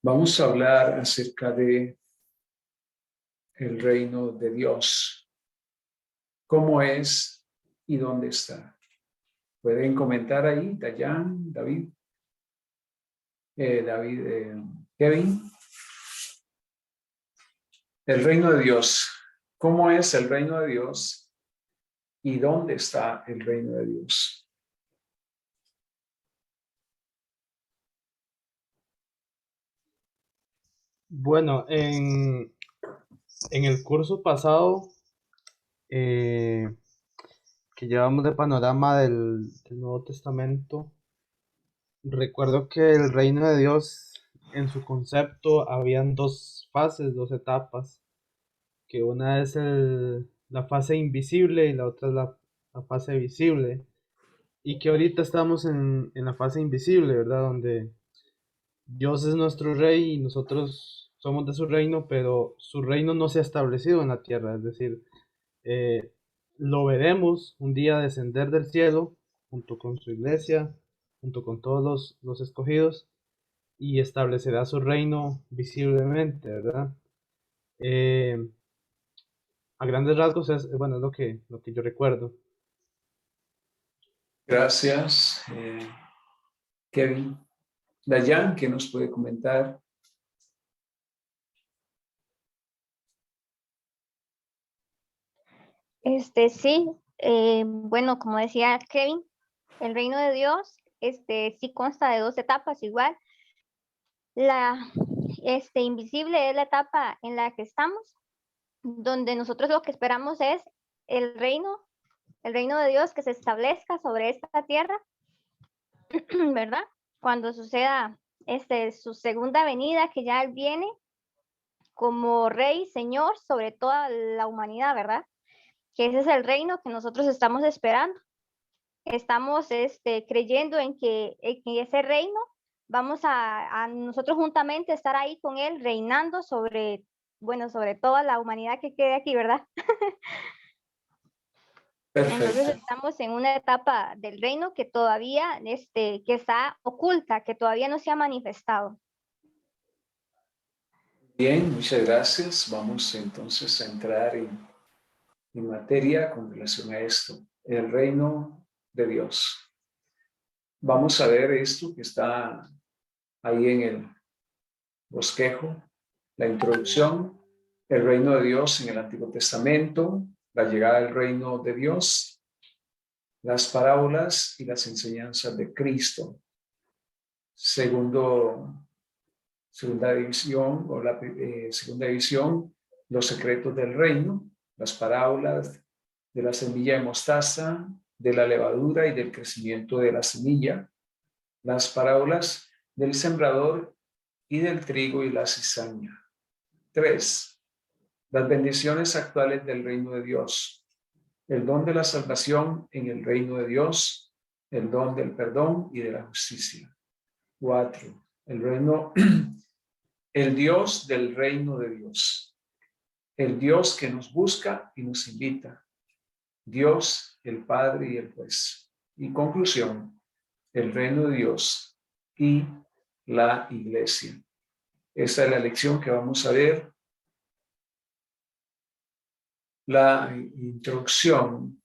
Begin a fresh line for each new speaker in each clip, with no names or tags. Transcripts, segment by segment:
Vamos a hablar acerca de el reino de Dios. ¿Cómo es y dónde está? Pueden comentar ahí, Dayan, David, Kevin. El reino de Dios. ¿Cómo es el reino de Dios y dónde está el reino de Dios?
Bueno, en el curso pasado eh, que llevamos de panorama del Nuevo Testamento, recuerdo que el reino de Dios, en su concepto, habían dos fases, dos etapas, que una es la fase invisible y la otra es la fase visible, y que ahorita estamos en la fase invisible, ¿verdad? Donde Dios es nuestro rey y nosotros somos de su reino, pero su reino no se ha establecido en la tierra, es decir, eh, lo veremos un día descender del cielo junto con su iglesia, junto con todos los escogidos, y establecerá su reino visiblemente, ¿verdad? Eh, a grandes rasgos bueno, es lo que yo recuerdo.
Gracias, Kevin. Dayan, ¿qué nos puede comentar?
Sí, bueno, como decía Kevin, el reino de Dios, sí consta de dos etapas igual. La, invisible es la etapa en la que estamos, donde nosotros lo que esperamos es el reino, el reino de Dios que se establezca sobre esta tierra, ¿verdad? Cuando suceda, su segunda venida, que ya Él viene como Rey, Señor, sobre toda la humanidad, ¿verdad? Que ese es el reino que nosotros estamos esperando. Estamos creyendo en que ese reino vamos a nosotros juntamente estar ahí con él reinando sobre, bueno, sobre toda la humanidad que quede aquí, ¿verdad? Entonces
Perfecto.
estamos en una etapa del reino que todavía, que está oculta, que todavía no se ha manifestado.
Bien, muchas gracias. Vamos entonces a entrar en materia con relación a esto, el reino de Dios. Vamos a ver esto que está ahí en el bosquejo, la introducción, el reino de Dios en el Antiguo Testamento, la llegada del reino de Dios, las parábolas y las enseñanzas de Cristo. Segunda división o la segunda división, los secretos del reino, las parábolas de la semilla de mostaza, de la levadura y del crecimiento de la semilla, las parábolas del sembrador y del trigo y la cizaña. 3. Las bendiciones actuales del reino de Dios, el don de la salvación en el reino de Dios, el don del perdón y de la justicia. 4. El Dios del reino de Dios, el Dios que nos busca y nos invita, Dios, el Padre y el Juez. Y conclusión, el reino de Dios y la iglesia. Esta es la lección que vamos a ver. La introducción,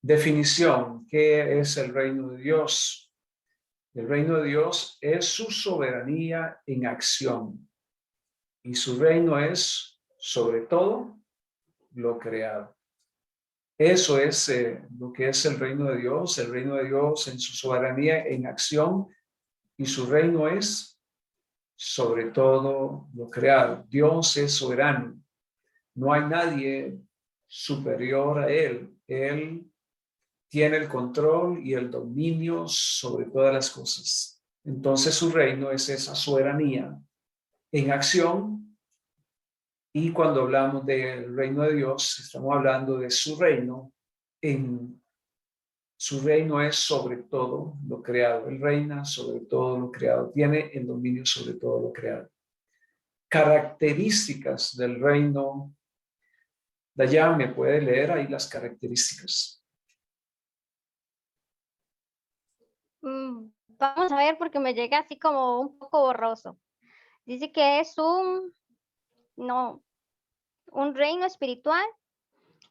definición, ¿qué es el reino de Dios? El reino de Dios es su soberanía en acción y su reino es sobre todo lo creado. Eso es lo que es el reino de Dios en su soberanía en acción y su reino es sobre todo lo creado. Dios es soberano, no hay nadie superior a Él. Él tiene el control y el dominio sobre todas las cosas. Entonces su reino es esa soberanía en acción y cuando hablamos del reino de Dios, estamos hablando de su reino. Su reino es sobre todo lo creado. Él reina sobre todo lo creado. Tiene el dominio sobre todo lo creado. Características del reino. Dayan, ¿me puede leer ahí las características?
Vamos a ver porque me llega así como un poco borroso. Dice que es un reino espiritual,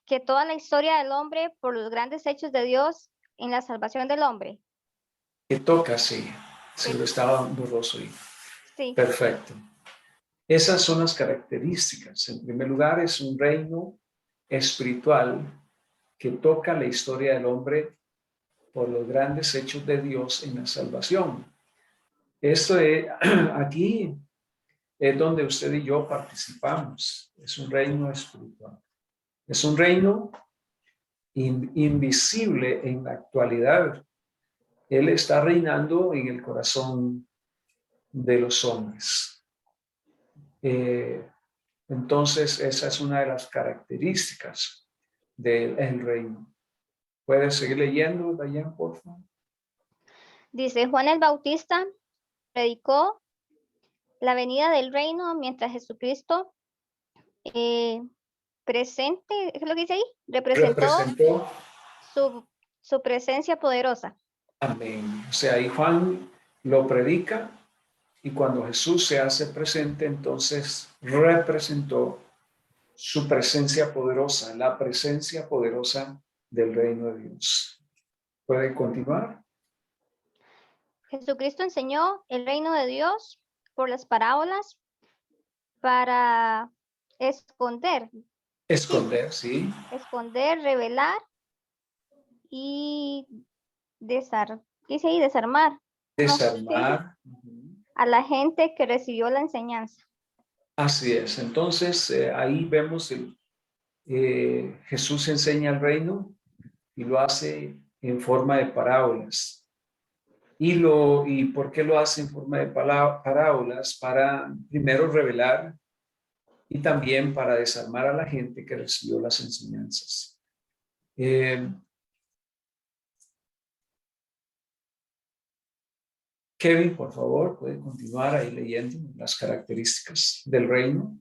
que toda la historia del hombre por los grandes hechos de Dios en la salvación del hombre.
Que toca, sí. Sí,
Que-
lo estaba borroso ahí.
Sí,
Perfecto. Esas son las características. En primer lugar, es un reino espiritual que toca la historia del hombre por los grandes hechos de Dios en la salvación. Esto es, aquí es donde usted y yo participamos. Es un reino espiritual. Es un reino invisible en la actualidad. Él está reinando en el corazón de los hombres. Entonces, esa es una de las características del reino. ¿Puedes seguir leyendo, Dayan, por favor?
dice Juan el Bautista predicó la venida del reino mientras Jesucristo presente, ¿es lo que dice ahí? Representó
Representó,
su presencia poderosa.
amén. O sea, ahí Juan lo predica y cuando Jesús se hace presente, entonces representó su presencia poderosa, la presencia poderosa del reino de Dios. ¿Puede continuar?
Jesucristo enseñó el reino de Dios por las parábolas para esconder,
Esconder, sí.
revelar y dice ahí, desarmar
Desarmar.
a la gente que recibió la enseñanza.
Así es. Entonces, ahí vemos Jesús enseña el reino y lo hace en forma de parábolas. ¿Y por qué lo hace en forma de parábolas? Para primero revelar y también para desarmar a la gente que recibió las enseñanzas. Kevin, por favor, puede continuar ahí leyendo las características del reino.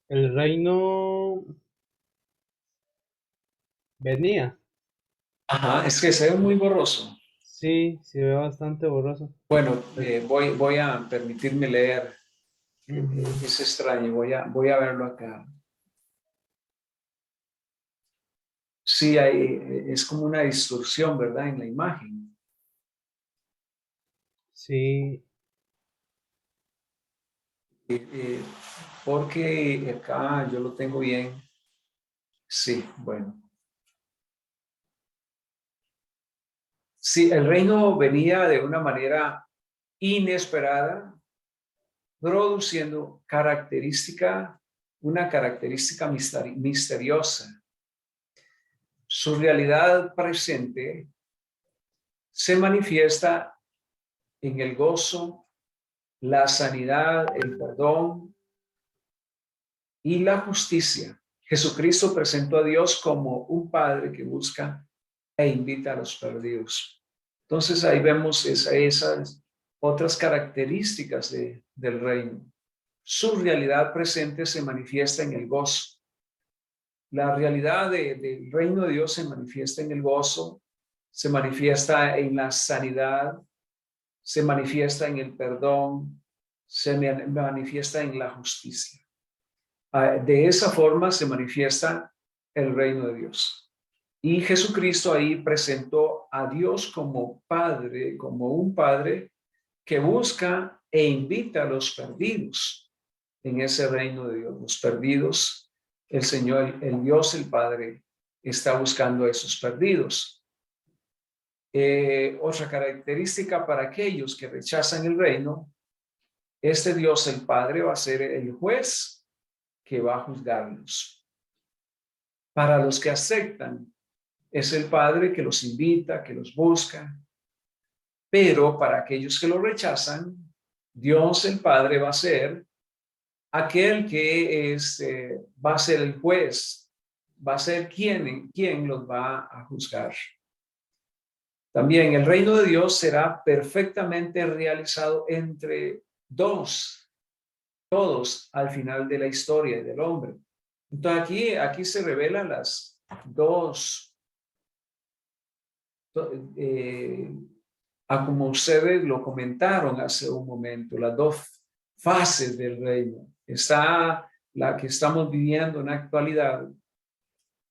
El reino venía.
Ajá, es que se ve muy borroso.
Sí, se ve bastante borroso.
Bueno, voy a permitirme leer. Es extraño, voy a verlo acá. Sí, es como una distorsión, ¿verdad? En la imagen.
Sí,
Porque acá yo lo tengo bien. Sí, bueno. Sí, el reino venía de una manera inesperada, produciendo una característica misteriosa. Su realidad presente se manifiesta en el gozo, la sanidad, el perdón y la justicia. Jesucristo presentó a Dios como un padre que busca e invita a los perdidos. Entonces ahí vemos esas otras características del reino. Su realidad presente se manifiesta en el gozo. La realidad del reino de Dios se manifiesta en el gozo, se manifiesta en la sanidad, se manifiesta en el perdón, se manifiesta en la justicia. De esa forma se manifiesta el reino de Dios. Y Jesucristo ahí presentó a Dios como Padre, como un Padre que busca e invita a los perdidos en ese reino de Dios. Los perdidos, el Señor, el Dios, el Padre, está buscando a esos perdidos. Otra característica para aquellos que rechazan el reino, este Dios, el Padre, va a ser el juez que va a juzgarlos. Para los que aceptan, es el Padre que los invita, que los busca. Pero para aquellos que lo rechazan, Dios, el Padre, va a ser aquel que va a ser el juez, va a ser quien los va a juzgar. También el reino de Dios será perfectamente realizado entre todos al final de la historia del hombre. Entonces aquí se revelan las dos a como ustedes lo comentaron hace un momento, las dos fases del reino. Está la que estamos viviendo en la actualidad,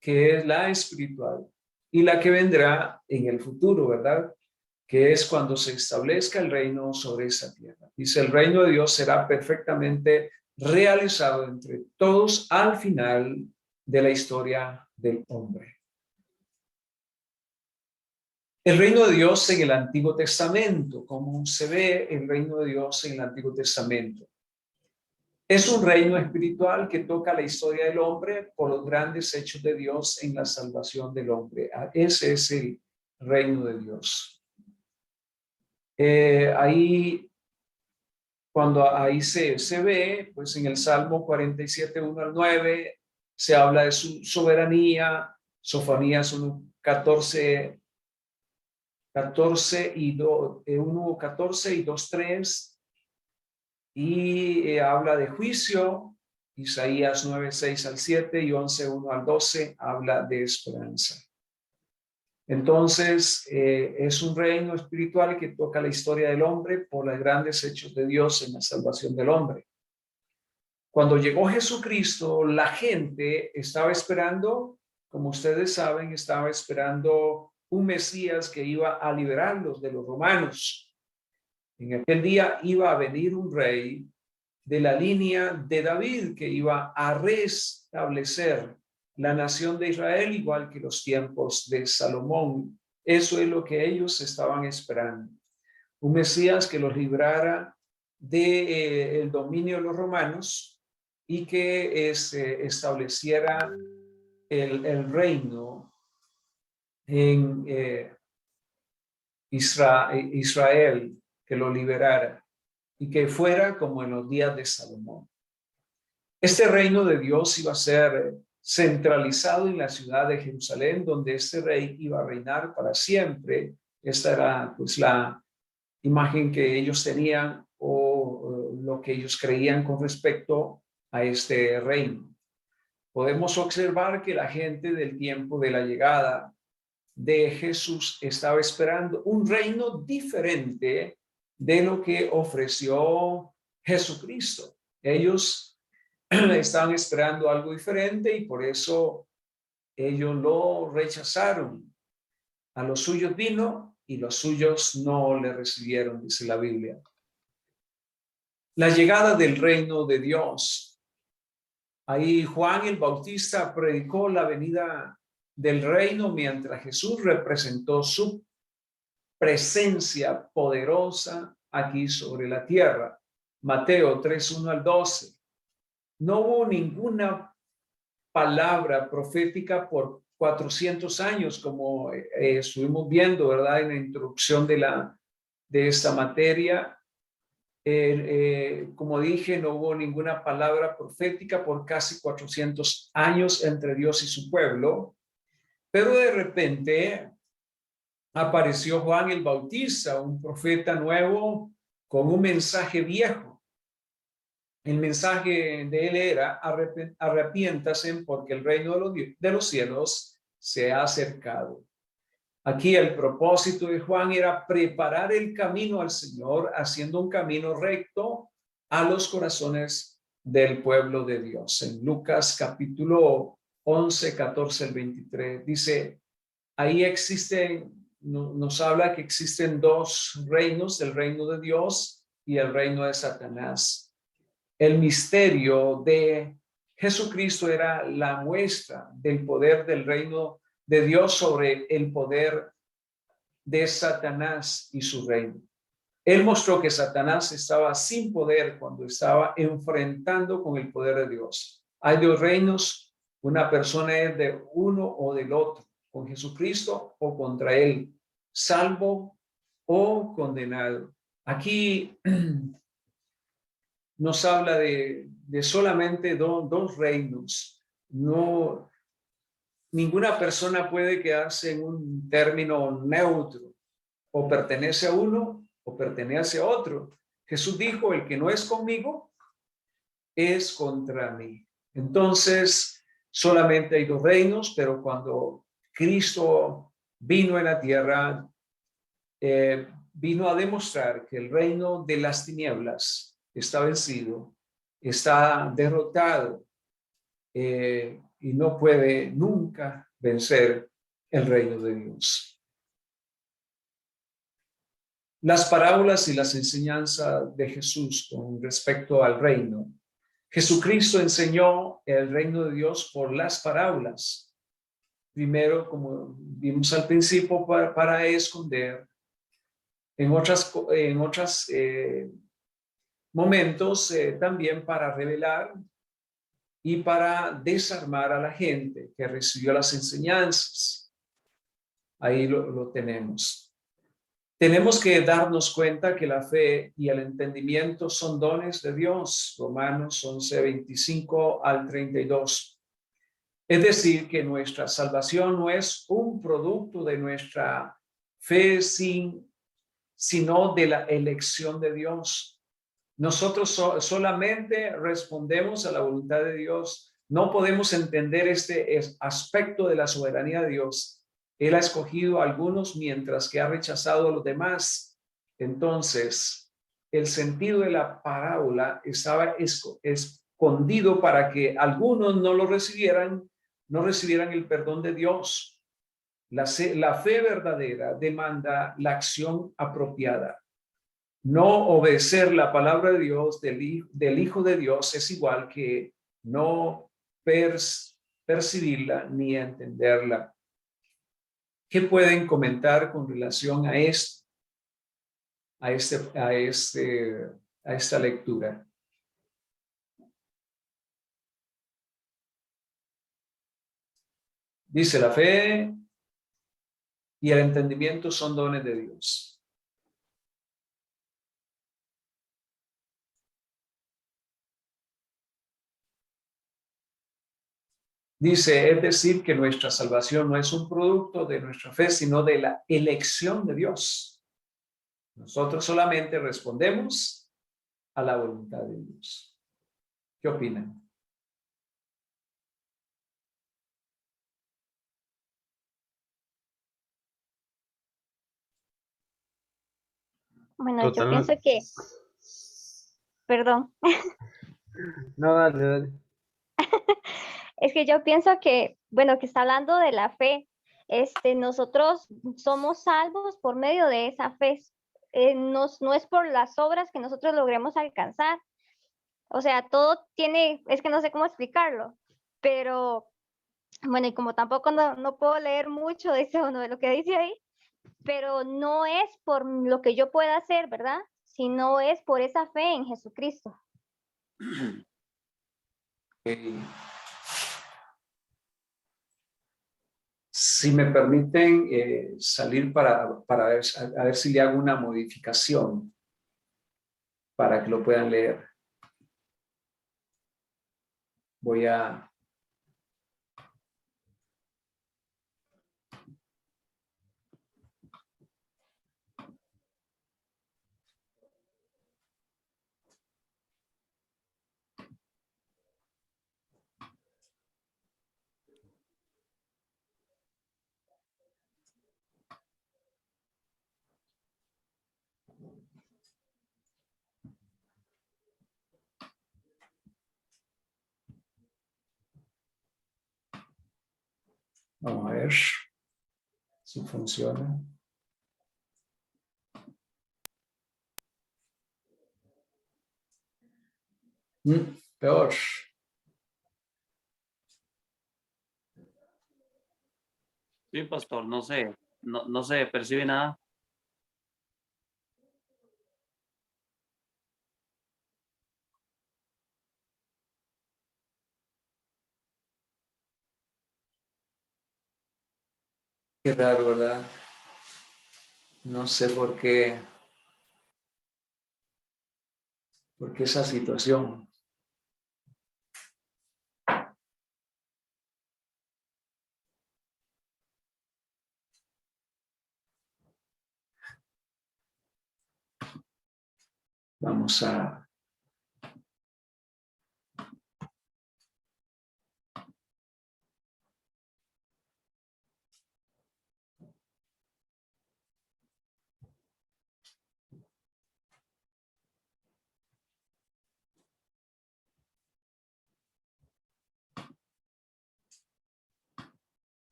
que es la espiritual, y la que vendrá en el futuro, ¿verdad? Que es cuando se establezca el reino sobre esa tierra. Dice, el reino de Dios será perfectamente realizado entre todos al final de la historia del hombre. El reino de Dios en el Antiguo Testamento, como se ve el reino de Dios en el Antiguo Testamento. Es un reino espiritual que toca la historia del hombre por los grandes hechos de Dios en la salvación del hombre. Ese es el reino de Dios. Cuando ahí se ve, pues en el Salmo 47, 1 al 9, se habla de su soberanía. Sofonías 1:14 y 1:14 y 2:3, y habla de juicio. Isaías 9:6 al 7 y 11:1 al 12 habla de esperanza. Entonces, es un reino espiritual que toca la historia del hombre por los grandes hechos de Dios en la salvación del hombre. Cuando llegó Jesucristo, la gente estaba esperando, como ustedes saben, estaba esperando un Mesías que iba a liberarlos de los romanos. En aquel día iba a venir un rey de la línea de David que iba a restablecer la nación de Israel, igual que los tiempos de Salomón. Eso es lo que ellos estaban esperando. Un Mesías que los librara del dominio de los romanos y que estableciera el reino en Israel, que lo liberara y que fuera como en los días de Salomón. Este reino de Dios iba a ser centralizado en la ciudad de Jerusalén, donde este rey iba a reinar para siempre. Esta era pues la imagen que ellos tenían o lo que ellos creían con respecto a este reino. Podemos observar que la gente del tiempo de la llegada de Jesús estaba esperando un reino diferente de lo que ofreció Jesucristo. Ellos estaban esperando algo diferente y por eso ellos lo rechazaron. A los suyos vino y los suyos no le recibieron, dice la Biblia. La llegada del reino de Dios. Ahí Juan el Bautista predicó la venida del reino mientras Jesús representó su presencia poderosa aquí sobre la tierra. Mateo 3:1 al 12. No hubo ninguna palabra profética por 400 años, como estuvimos viendo, ¿verdad? En la introducción de esta materia. Como dije, no hubo ninguna palabra profética por casi 400 años entre Dios y su pueblo, pero de repente apareció Juan el Bautista, un profeta nuevo con un mensaje viejo. El mensaje de él era: arrepiéntase porque el reino de los cielos se ha acercado. Aquí el propósito de Juan era preparar el camino al Señor, haciendo un camino recto a los corazones del pueblo de Dios. En Lucas capítulo 11, 14 al 23, dice, ahí nos habla que existen dos reinos, el reino de Dios y el reino de Satanás. El misterio de Jesucristo era la muestra del poder del reino de Dios sobre el poder de Satanás y su reino. Él mostró que Satanás estaba sin poder cuando estaba enfrentando con el poder de Dios. Hay dos reinos, una persona es de uno o del otro, con Jesucristo o contra él, salvo o condenado. Aquí nos habla de solamente dos reinos. No, ninguna persona puede quedarse en un término neutro, o pertenece a uno o pertenece a otro. Jesús dijo, el que no es conmigo es contra mí. Entonces, solamente hay dos reinos, pero cuando Cristo vino en la tierra, vino a demostrar que el reino de las tinieblas está vencido, está derrotado, y no puede nunca vencer el reino de Dios. Las parábolas y las enseñanzas de Jesús con respecto al reino. Jesucristo enseñó el reino de Dios por las parábolas. Primero, como vimos al principio, para esconder. En otros momentos también para revelar y para desarmar a la gente que recibió las enseñanzas. Ahí lo tenemos. Tenemos que darnos cuenta que la fe y el entendimiento son dones de Dios. Romanos 11, 25 al 32. Es decir, que nuestra salvación no es un producto de nuestra fe, sino de la elección de Dios. Nosotros solamente respondemos a la voluntad de Dios. No podemos entender este aspecto de la soberanía de Dios. Él ha escogido a algunos mientras que ha rechazado a los demás. Entonces, el sentido de la parábola estaba escondido para que algunos no recibieran el perdón de Dios. La fe verdadera demanda la acción apropiada. No obedecer la palabra de Dios del Hijo de Dios es igual que no percibirla ni entenderla. ¿Qué pueden comentar con relación a esto, a esta lectura? Dice, la fe y el entendimiento son dones de Dios. Dice, es decir, que nuestra salvación no es un producto de nuestra fe, sino de la elección de Dios. Nosotros solamente respondemos a la voluntad de Dios. ¿Qué opinan?
Bueno, yo
Totalmente.
pienso que, perdón,
No, dale, dale.
es que yo pienso que, bueno, que está hablando de la fe. Nosotros somos salvos por medio de esa fe. No es por las obras que nosotros logremos alcanzar. O sea, todo tiene, es que no sé cómo explicarlo, pero bueno, y como tampoco no puedo leer mucho de eso, de lo que dice ahí, pero no es por lo que yo pueda hacer, ¿verdad? Sino es por esa fe en Jesucristo.
Si me permiten salir para ver, a ver si le hago una modificación para que lo puedan leer. Voy a... Vamos a ver si funciona. Peor.
Sí, pastor, no se percibe nada.
Qué raro, ¿verdad? No sé por qué esa situación. Vamos a...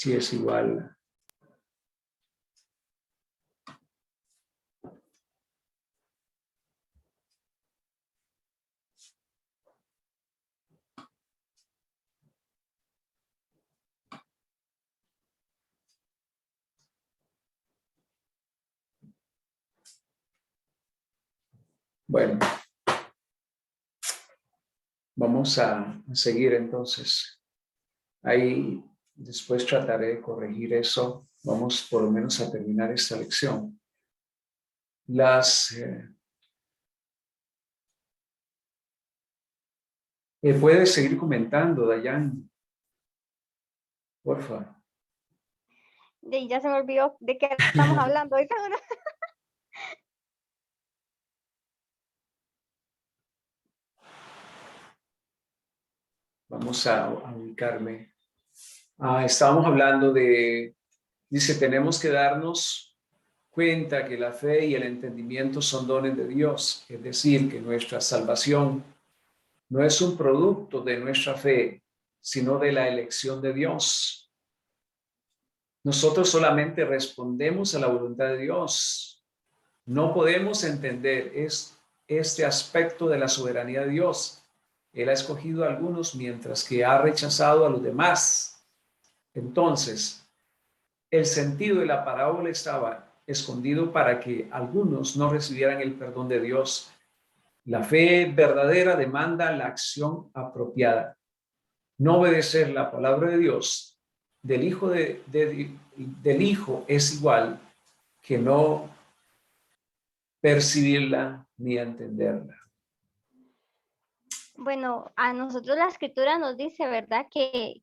si es igual. Bueno, vamos a seguir entonces. Ahí después trataré de corregir eso. Vamos por lo menos a terminar esta lección. Puedes seguir comentando, Dayan, por favor.
Y ya se me olvidó de qué estamos hablando.
Vamos a ubicarme. Estábamos hablando dice, tenemos que darnos cuenta que la fe y el entendimiento son dones de Dios, es decir, que nuestra salvación no es un producto de nuestra fe, sino de la elección de Dios. Nosotros solamente respondemos a la voluntad de Dios. No podemos entender este aspecto de la soberanía de Dios. Él ha escogido a algunos mientras que ha rechazado a los demás. Entonces, el sentido de la parábola estaba escondido para que algunos no recibieran el perdón de Dios. La fe verdadera demanda la acción apropiada. No obedecer la palabra de Dios del Hijo es igual que no percibirla ni entenderla.
Bueno, a nosotros la escritura nos dice, ¿verdad? Que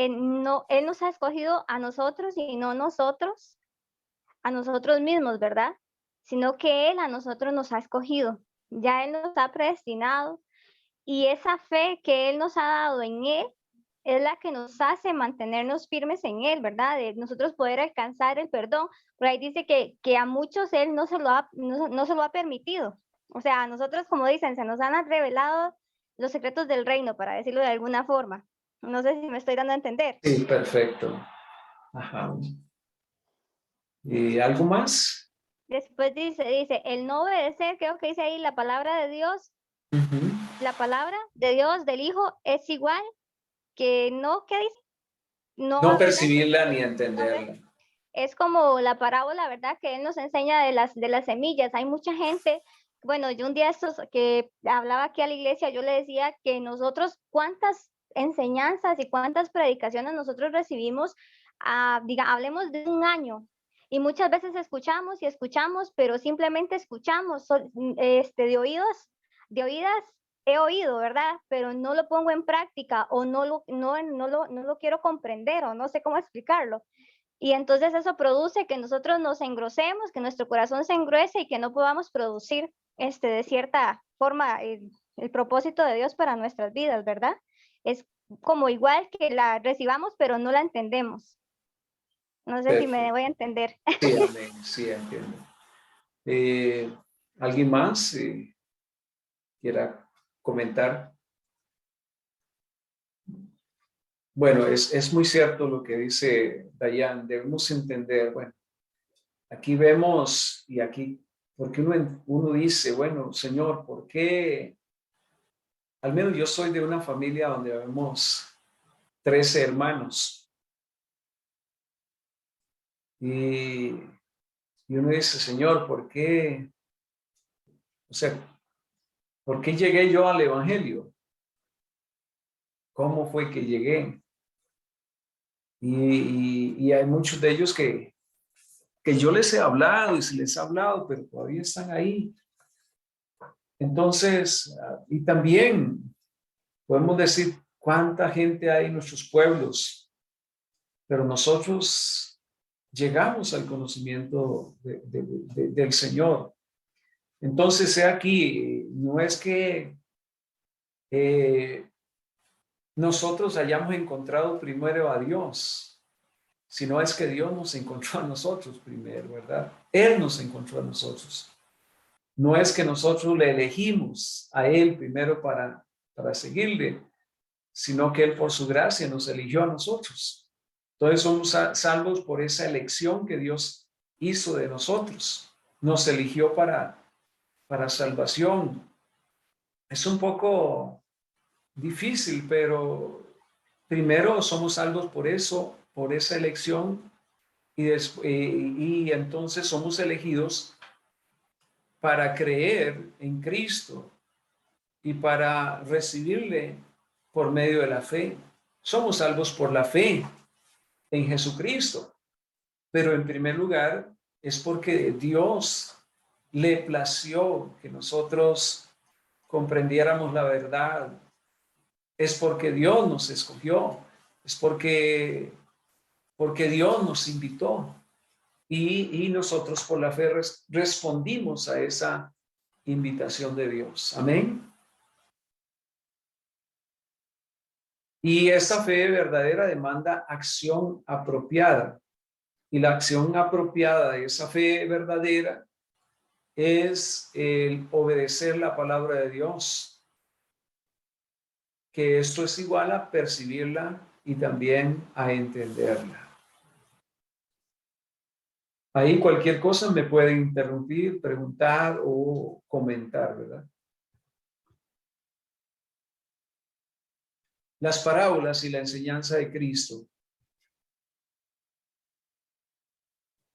no, Él nos ha escogido a nosotros y no nosotros a nosotros mismos, ¿verdad? Sino que Él a nosotros nos ha escogido. Ya Él nos ha predestinado y esa fe que Él nos ha dado en Él es la que nos hace mantenernos firmes en Él, ¿verdad? De nosotros poder alcanzar el perdón. Por ahí dice que a muchos Él no se lo ha permitido. O sea, a nosotros, como dicen, se nos han revelado los secretos del reino, para decirlo de alguna forma. No sé si me estoy dando a entender.
Sí, perfecto. Ajá. ¿Y algo más?
Después dice, el no obedecer, creo que dice ahí la palabra de Dios, la palabra de Dios, del Hijo, es igual que no, ¿qué dice?
No percibirla ni entenderla.
Es como la parábola, ¿verdad? Que Él nos enseña de las semillas. Hay mucha gente, bueno, yo un día estos que hablaba aquí a la iglesia, yo le decía que nosotros cuántas enseñanzas y cuántas predicaciones nosotros recibimos, hablemos de un año. Y muchas veces escuchamos y escuchamos, pero simplemente escuchamos, de oídas he oído, ¿verdad? Pero no lo pongo en práctica o no lo quiero comprender o no sé cómo explicarlo. Y entonces eso produce que nosotros nos engrosemos, que nuestro corazón se engruese y que no podamos producir de cierta forma el propósito de Dios para nuestras vidas, ¿verdad? Es como igual que la recibamos, pero no la entendemos. No sé si me voy a entender.
Sí, amén, sí, entiendo. ¿Alguien más quiera comentar? Bueno, es muy cierto lo que dice Dayan. Debemos entender, bueno, aquí vemos y aquí, porque uno dice, bueno, Señor, ¿por qué? Al menos yo soy de una familia donde vemos 13 hermanos. Y uno dice, Señor, ¿por qué? O sea, ¿por qué llegué yo al Evangelio? ¿Cómo fue que llegué? Y hay muchos de ellos que yo les he hablado y se les ha hablado, pero todavía están ahí. Entonces, y también podemos decir cuánta gente hay en nuestros pueblos, pero nosotros llegamos al conocimiento del Señor. Entonces, aquí, no es que nosotros hayamos encontrado primero a Dios, sino es que Dios nos encontró a nosotros primero, ¿verdad? Él nos encontró a nosotros. No es que nosotros le elegimos a Él primero para seguirle, sino que Él por su gracia nos eligió a nosotros. Entonces somos salvos por esa elección que Dios hizo de nosotros. Nos eligió para salvación. Es un poco difícil, pero primero somos salvos por eso, por esa elección, y entonces somos elegidos para creer en Cristo y para recibirle por medio de la fe. Somos salvos por la fe en Jesucristo, pero en primer lugar es porque Dios le plació que nosotros comprendiéramos la verdad. Es porque Dios nos escogió, es porque Dios nos invitó y nosotros por la fe respondimos a esa invitación de Dios. Amén. Y esa fe verdadera demanda acción apropiada. Y la acción apropiada de esa fe verdadera es el obedecer la palabra de Dios, que esto es igual a percibirla y también a entenderla. Ahí cualquier cosa me puede interrumpir, preguntar o comentar, ¿verdad? Las parábolas y la enseñanza de Cristo.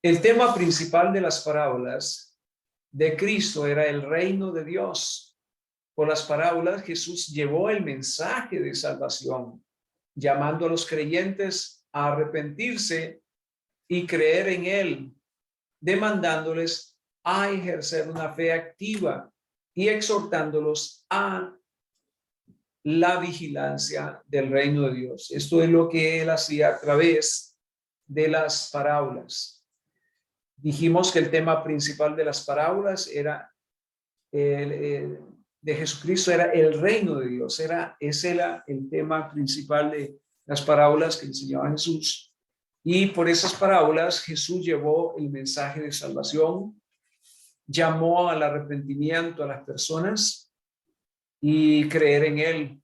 El tema principal de las parábolas de Cristo era el reino de Dios. Por las parábolas Jesús llevó el mensaje de salvación, llamando a los creyentes a arrepentirse y creer en Él, demandándoles a ejercer una fe activa y exhortándolos a la vigilancia del reino de Dios. Esto es lo que Él hacía a través de las parábolas. Dijimos que el tema principal de las parábolas era de Jesucristo era el reino de Dios. Ese era el tema principal de las parábolas que enseñaba Jesús. Y por esas parábolas Jesús llevó el mensaje de salvación, llamó al arrepentimiento a las personas y creer en Él.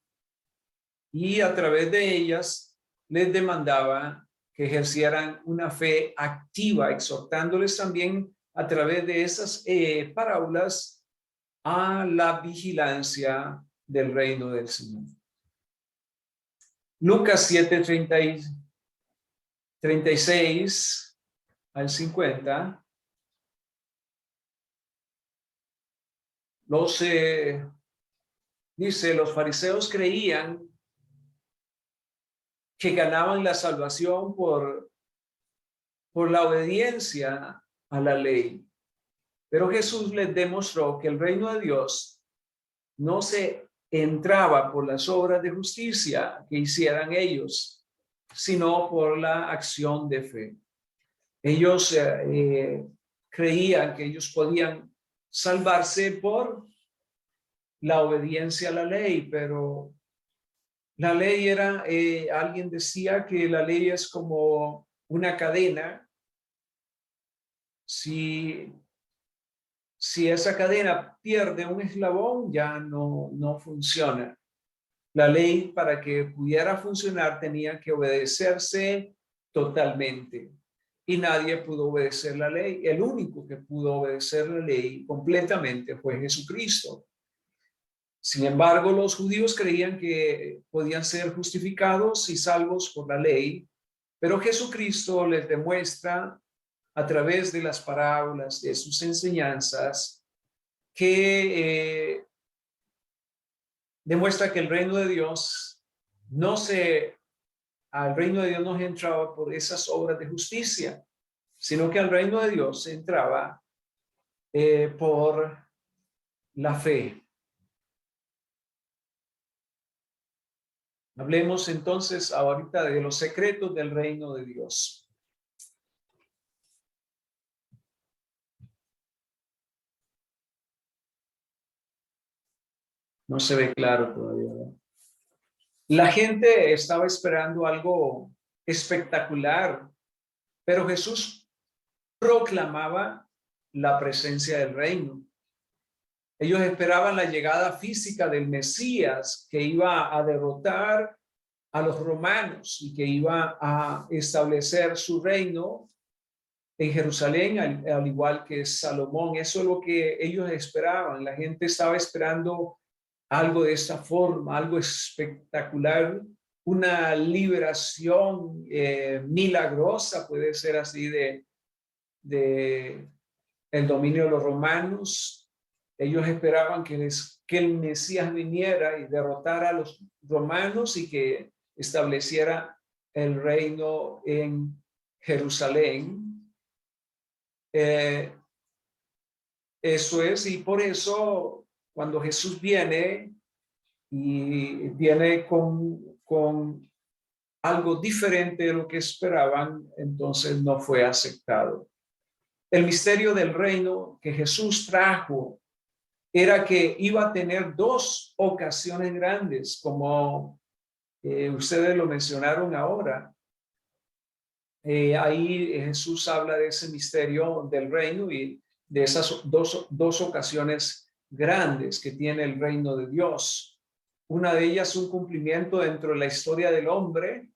Y a través de ellas les demandaba que ejercieran una fe activa, exhortándoles también a través de esas parábolas a la vigilancia del reino del Señor. Lucas 7, 36 al 50. Dice, los fariseos creían que ganaban la salvación por la obediencia a la ley. Pero Jesús les demostró que el reino de Dios no se entraba por las obras de justicia que hicieran ellos, sino por la acción de fe. Ellos creían que ellos podían salvarse por la obediencia a la ley, pero la ley era, alguien decía que la ley es como una cadena. Si esa cadena pierde un eslabón, ya no funciona. La ley, para que pudiera funcionar, tenía que obedecerse totalmente. Y nadie pudo obedecer la ley. El único que pudo obedecer la ley completamente fue Jesucristo. Sin embargo, los judíos creían que podían ser justificados y salvos por la ley, pero Jesucristo les demuestra a través de las parábolas, de sus enseñanzas, que demuestra que el reino de Dios al reino de Dios no se entraba por esas obras de justicia, sino que al reino de Dios se entraba por la fe. Hablemos entonces ahorita de los secretos del reino de Dios. No se ve claro todavía, ¿verdad? La gente estaba esperando algo espectacular, pero Jesús proclamaba la presencia del reino. Ellos esperaban la llegada física del Mesías que iba a derrotar a los romanos y que iba a establecer su reino en Jerusalén, al igual que Salomón. Eso es lo que ellos esperaban. La gente estaba esperando algo de esta forma, algo espectacular, una liberación milagrosa, puede ser así, de el dominio de los romanos. Ellos esperaban que el Mesías viniera y derrotara a los romanos y que estableciera el reino en Jerusalén. Eso es, y por eso cuando Jesús viene y viene con algo diferente de lo que esperaban, entonces no fue aceptado. El misterio del reino que Jesús trajo era que iba a tener dos ocasiones grandes, como ustedes lo mencionaron ahora. Ahí Jesús habla de ese misterio del reino y de esas dos ocasiones grandes que tiene el reino de Dios. Una de ellas un cumplimiento dentro de la historia del hombre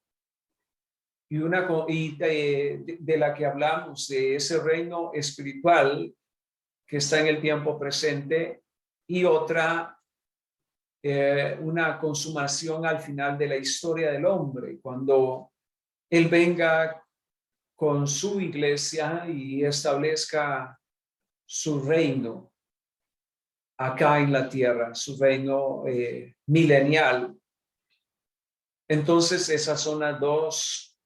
y de la que hablamos, de ese reino espiritual que está en el tiempo presente, y otra, una consumación al final de la historia del hombre, cuando Él venga con su iglesia y establezca su reino acá en la tierra, su reino milenial. Entonces esas son las dos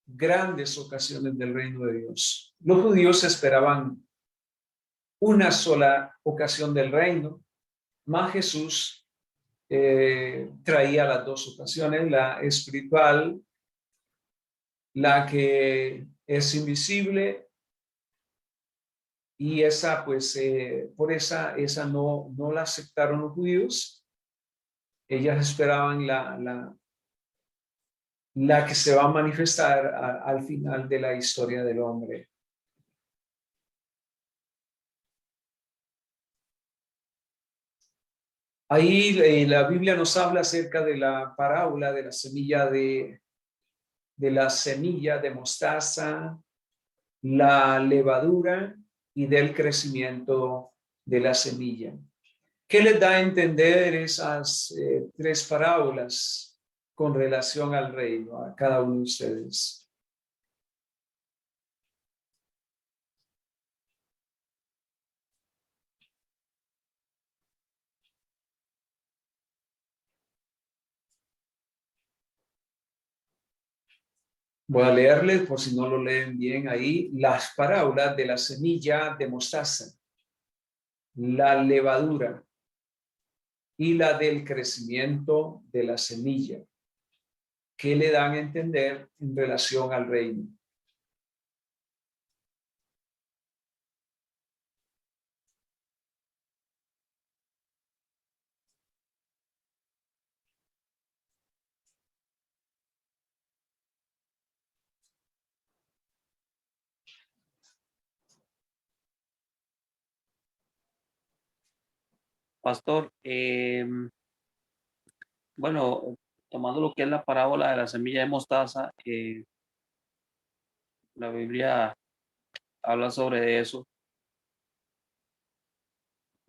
grandes ocasiones del reino de Dios. Los judíos esperaban una sola ocasión del reino, más Jesús traía las dos ocasiones, la espiritual, la que es invisible, y esa pues por esa no la aceptaron los judíos. Ellas esperaban la que se va a manifestar al final de la historia del hombre. Ahí la Biblia nos habla acerca de la parábola de la semilla de mostaza, la levadura y del crecimiento de la semilla. ¿Qué les da a entender esas tres parábolas con relación al reino a cada uno de ustedes? Voy a leerles, por si no lo leen bien ahí, las parábolas de la semilla de mostaza, la levadura y la del crecimiento de la semilla. ¿Qué le dan a entender en relación al reino?
Pastor, bueno, tomando lo que es la parábola de la semilla de mostaza, la Biblia habla sobre eso.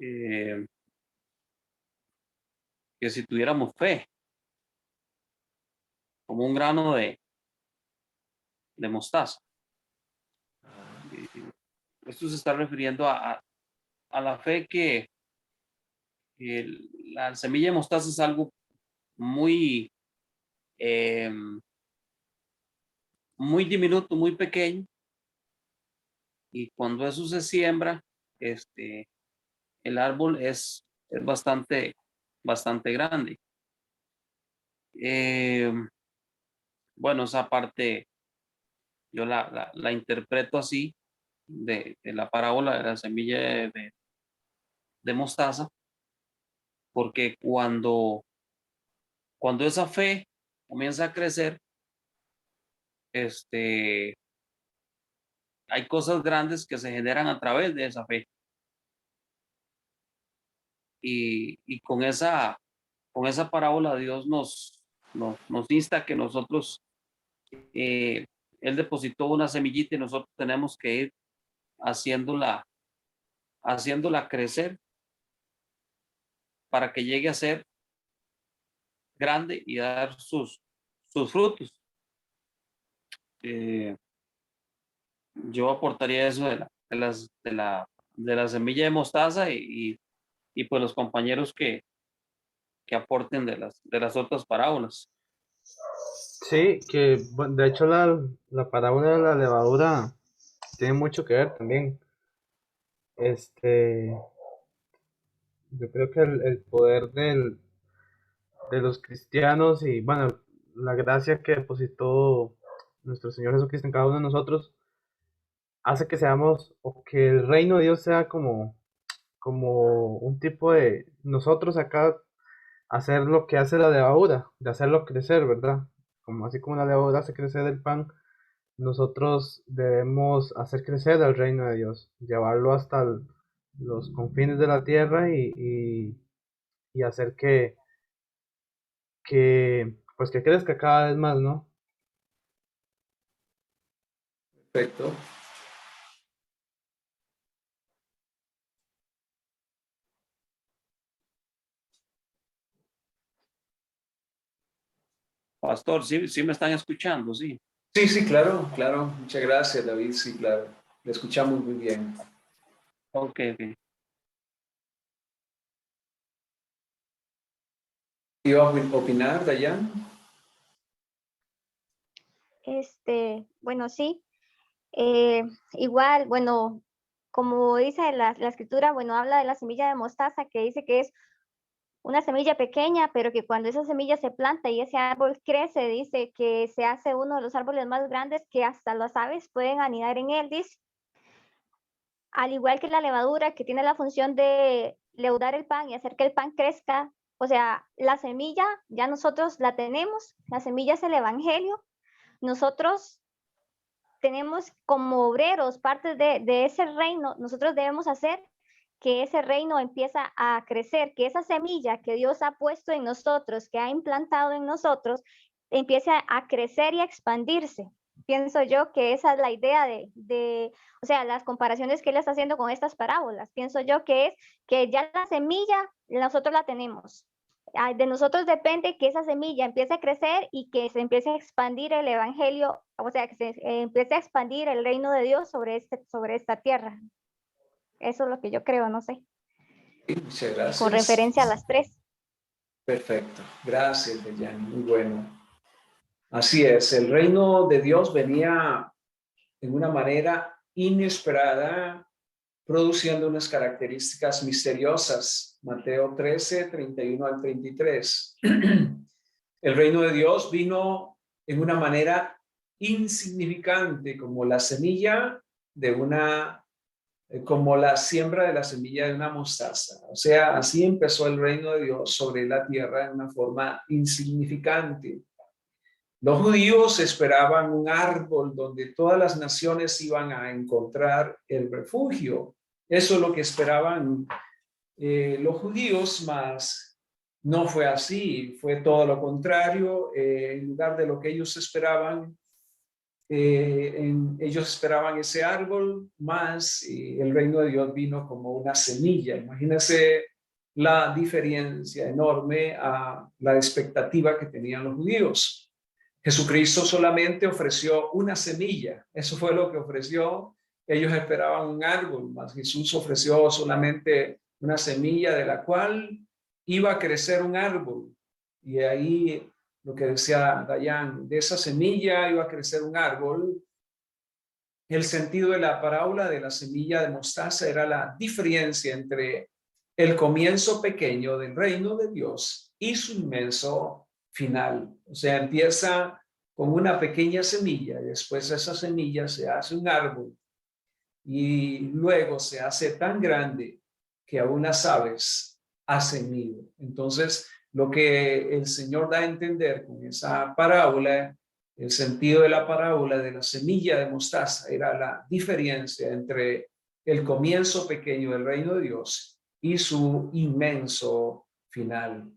eh, que si tuviéramos fe, como un grano de mostaza. Esto se está refiriendo a la fe que la semilla de mostaza es algo muy, eh, muy diminuto, muy pequeño, y cuando eso se siembra, el árbol es bastante grande. Bueno, esa parte yo la interpreto así, de la parábola de la semilla de mostaza, porque cuando esa fe comienza a crecer, hay cosas grandes que se generan a través de esa fe. Y con esa con esa parábola Dios nos insta a que nosotros, Él depositó una semillita y nosotros tenemos que ir haciéndola crecer para que llegue a ser grande y dar sus frutos. Yo aportaría eso de la semilla de mostaza y pues los compañeros que aporten de las otras parábolas.
Sí, que bueno, de hecho la parábola de la levadura tiene mucho que ver también. Este, yo creo que el poder de los cristianos y bueno, la gracia que depositó nuestro Señor Jesucristo en cada uno de nosotros hace que seamos o que el reino de Dios sea como un tipo de nosotros acá hacer lo que hace la levadura, de hacerlo crecer, ¿verdad? Como así como la levadura hace crecer el pan, nosotros debemos hacer crecer el reino de Dios, llevarlo hasta los confines de la tierra y hacer pues que crezca cada vez más, ¿no?
Perfecto.
Pastor, sí me están escuchando, sí.
Sí, sí, claro, claro. Muchas gracias, David. Sí, claro. Le escuchamos muy bien.
Ok.
¿Iba a opinar, Dayan?
Bueno, sí. Igual, bueno, como dice la escritura, bueno, habla de la semilla de mostaza, que dice que es una semilla pequeña, pero que cuando esa semilla se planta y ese árbol crece, dice que se hace uno de los árboles más grandes que hasta las aves pueden anidar en él, dice. Al igual que la levadura, que tiene la función de leudar el pan y hacer que el pan crezca, o sea, la semilla ya nosotros la tenemos, la semilla es el evangelio, nosotros tenemos como obreros parte de ese reino, nosotros debemos hacer que ese reino empieza a crecer, que esa semilla que Dios ha puesto en nosotros, que ha implantado en nosotros, empiece a crecer y a expandirse. Pienso yo que esa es la idea o sea, las comparaciones que él está haciendo con estas parábolas. Pienso yo que es que ya la semilla nosotros la tenemos. De nosotros depende que esa semilla empiece a crecer y que se empiece a expandir el evangelio, o sea, que se empiece a expandir el reino de Dios sobre esta tierra. Eso es lo que yo creo, no sé,
Sí, muchas
con
gracias.
referencia a las tres.
Perfecto. Gracias, Dayan. Muy bueno. Así es. El reino de Dios venía en una manera inesperada, produciendo unas características misteriosas. Mateo 13, 31 al 33. El reino de Dios vino en una manera insignificante, como la semilla de como la siembra de la semilla de una mostaza. O sea, así empezó el reino de Dios sobre la tierra en una forma insignificante. Los judíos esperaban un árbol donde todas las naciones iban a encontrar el refugio. Eso es lo que esperaban los judíos, mas no fue así, fue todo lo contrario. En lugar de lo que ellos esperaban, ellos esperaban ese árbol, más el reino de Dios vino como una semilla. Imagínense la diferencia enorme a la expectativa que tenían los judíos. Jesucristo solamente ofreció una semilla, eso fue lo que ofreció. Ellos esperaban un árbol, mas Jesús ofreció solamente una semilla de la cual iba a crecer un árbol. Y ahí lo que decía Dayan, de esa semilla iba a crecer un árbol. El sentido de la parábola de la semilla de mostaza era la diferencia entre el comienzo pequeño del reino de Dios y su inmenso final. O sea, empieza con una pequeña semilla y después esa semilla se hace un árbol y luego se hace tan grande que aún las aves hacen nido. Entonces, lo que el Señor da a entender con esa parábola, el sentido de la parábola de la semilla de mostaza era la diferencia entre el comienzo pequeño del reino de Dios y su inmenso final.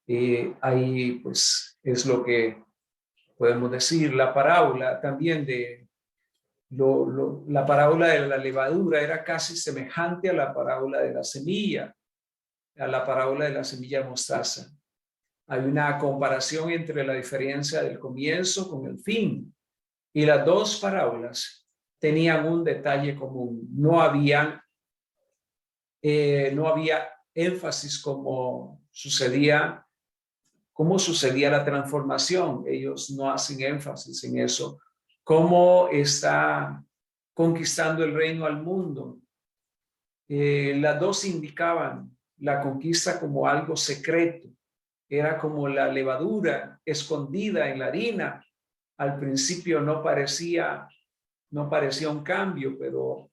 Ahí pues es lo que podemos decir. La parábola también de la parábola de la levadura era casi semejante a la parábola de la semilla, a la parábola de la semilla de mostaza. Hay una comparación entre la diferencia del comienzo con el fin. Y las dos parábolas tenían un detalle común. No había énfasis cómo sucedía la transformación. Ellos no hacen énfasis en eso. Cómo está conquistando el reino al mundo. Las dos indicaban la conquista como algo secreto. Era como la levadura escondida en la harina. Al principio no parecía un cambio, pero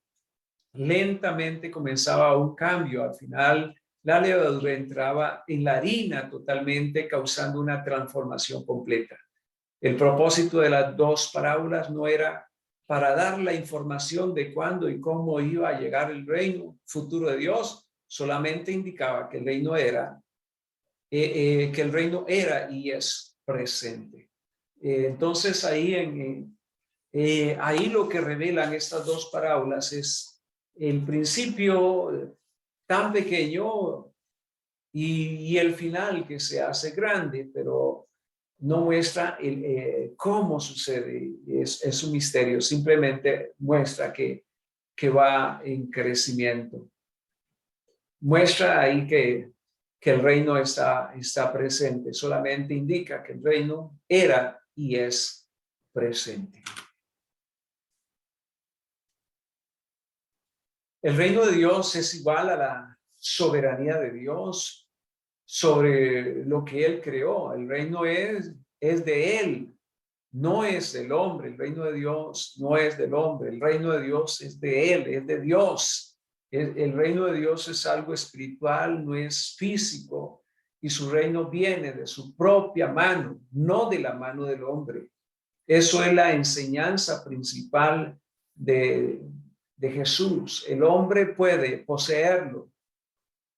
lentamente comenzaba un cambio. Al final, la levadura entraba en la harina totalmente, causando una transformación completa. El propósito de las dos parábolas no era para dar la información de cuándo y cómo iba a llegar el reino futuro de Dios, solamente indicaba que el reino era y es presente. Entonces ahí ahí lo que revelan estas dos parábolas es el principio tan pequeño y el final que se hace grande, pero no muestra cómo sucede. Es un misterio, simplemente muestra que va en crecimiento. Muestra ahí que el reino está presente, solamente indica que el reino era y es presente. El reino de Dios es igual a la soberanía de Dios sobre lo que Él creó. El reino es de Él, no es del hombre. El reino de Dios no es del hombre. El reino de Dios es de Él, es de Dios. El reino de Dios es algo espiritual, no es físico. Y su reino viene de su propia mano, no de la mano del hombre. Eso es la enseñanza principal de Jesús. El hombre puede poseerlo,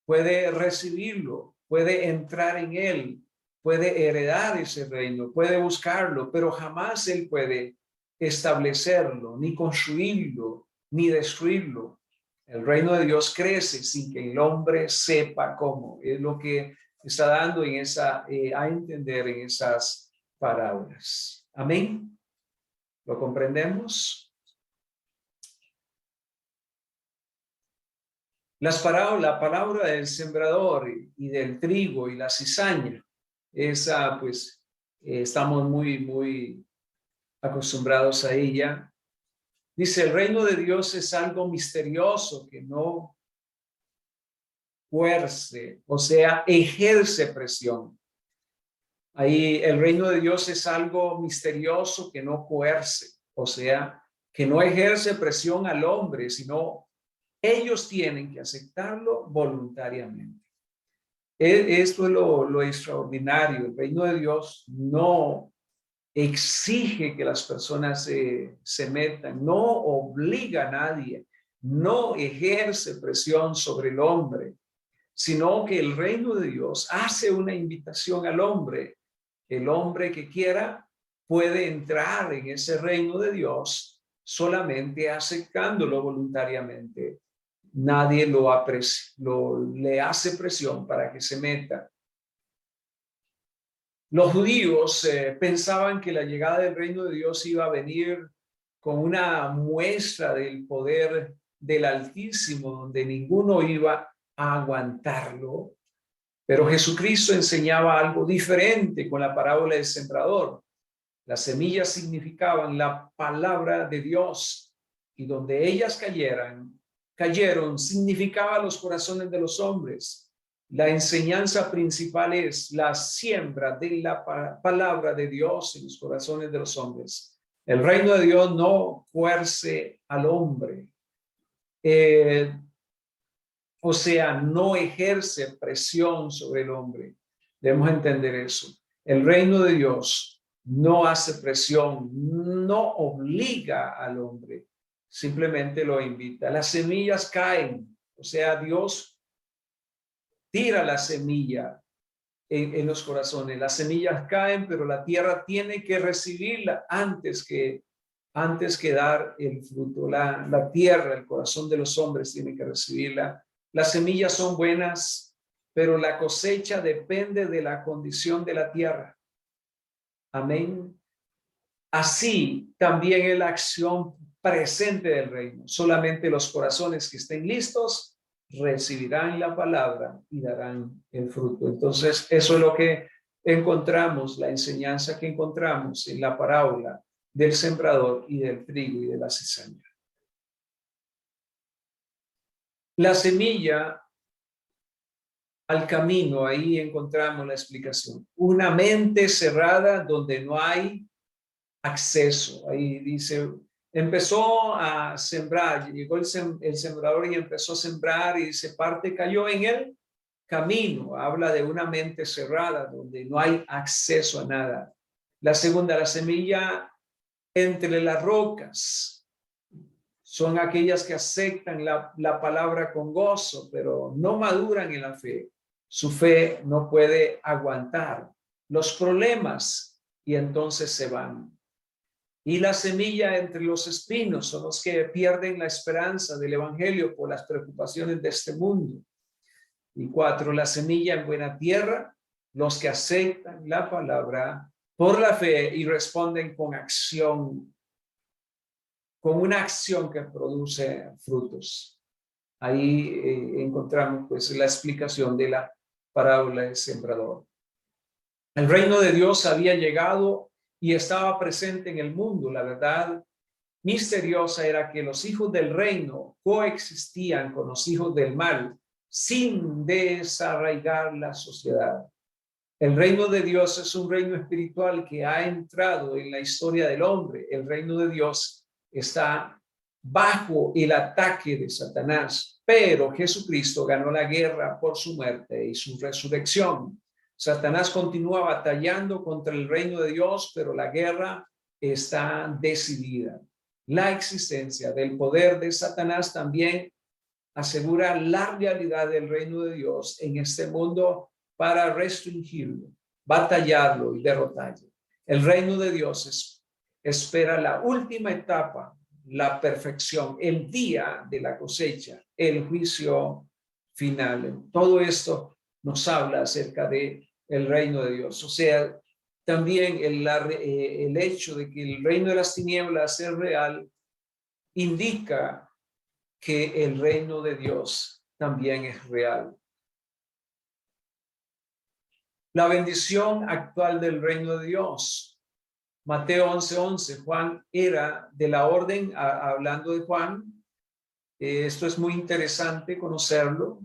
puede recibirlo, puede entrar en él, puede heredar ese reino, puede buscarlo, pero jamás él puede establecerlo, ni construirlo, ni destruirlo. El reino de Dios crece sin que el hombre sepa cómo. Es lo que está dando a entender en esas parábolas. Amén. ¿Lo comprendemos? La parábola del sembrador y del trigo y la cizaña, esa pues estamos muy acostumbrados a ella. Dice, el reino de Dios es algo misterioso que no fuerce, o sea, ejerce presión. Ahí el reino de Dios es algo misterioso que no coerce, o sea, que no ejerce presión al hombre, sino ellos tienen que aceptarlo voluntariamente. Esto es lo extraordinario. El reino de Dios no exige que las personas se metan, no obliga a nadie, no ejerce presión sobre el hombre, sino que el reino de Dios hace una invitación al hombre. El hombre que quiera puede entrar en ese reino de Dios solamente aceptándolo voluntariamente. Nadie le hace presión para que se meta. Los judíos pensaban que la llegada del reino de Dios iba a venir con una muestra del poder del Altísimo, donde ninguno iba a aguantarlo. Pero Jesucristo enseñaba algo diferente con la parábola del sembrador. Las semillas significaban la palabra de Dios, y donde ellas cayeron, significaba los corazones de los hombres. La enseñanza principal es la siembra de la palabra de Dios en los corazones de los hombres. El reino de Dios no fuerce al hombre. O sea, no ejerce presión sobre el hombre. Debemos entender eso. El reino de Dios no hace presión, no obliga al hombre, simplemente lo invita. Las semillas caen, o sea, Dios tira la semilla en los corazones. Las semillas caen, pero la tierra tiene que recibirla antes que dar el fruto. La tierra, el corazón de los hombres tiene que recibirla. Las semillas son buenas, pero la cosecha depende de la condición de la tierra. Amén. Así también es la acción presente del reino. Solamente los corazones que estén listos recibirán la palabra y darán el fruto. Entonces, eso es lo que encontramos, la enseñanza que encontramos en la parábola del sembrador y del trigo y de la cizaña. La semilla al camino, ahí encontramos la explicación. Una mente cerrada donde no hay acceso. Ahí dice, empezó a sembrar, llegó el sembrador y empezó a sembrar y dice, parte cayó en el camino. Habla de una mente cerrada donde no hay acceso a nada. La segunda, la semilla entre las rocas. Son aquellas que aceptan la palabra con gozo, pero no maduran en la fe. Su fe no puede aguantar los problemas y entonces se van. Y la semilla entre los espinos son los que pierden la esperanza del evangelio por las preocupaciones de este mundo. Y 4, la semilla en buena tierra, los que aceptan la palabra por la fe y responden con acción, con una acción que produce frutos. Ahí encontramos pues la explicación de la parábola del sembrador. El reino de Dios había llegado y estaba presente en el mundo. La verdad misteriosa era que los hijos del reino coexistían con los hijos del mal sin desarraigar la sociedad. El reino de Dios es un reino espiritual que ha entrado en la historia del hombre. El reino de Dios está bajo el ataque de Satanás, pero Jesucristo ganó la guerra por su muerte y su resurrección. Satanás continúa batallando contra el reino de Dios, pero la guerra está decidida. La existencia del poder de Satanás también asegura la realidad del reino de Dios en este mundo para restringirlo, batallarlo y derrotarlo. El reino de Dios espera la última etapa, la perfección, el día de la cosecha, el juicio final. Todo esto nos habla acerca de el reino de Dios. O sea, también el hecho de que el reino de las tinieblas es real indica que el reino de Dios también es real. La bendición actual del reino de Dios. Mateo 11:11. Juan era de la orden, hablando de Juan. Esto es muy interesante conocerlo.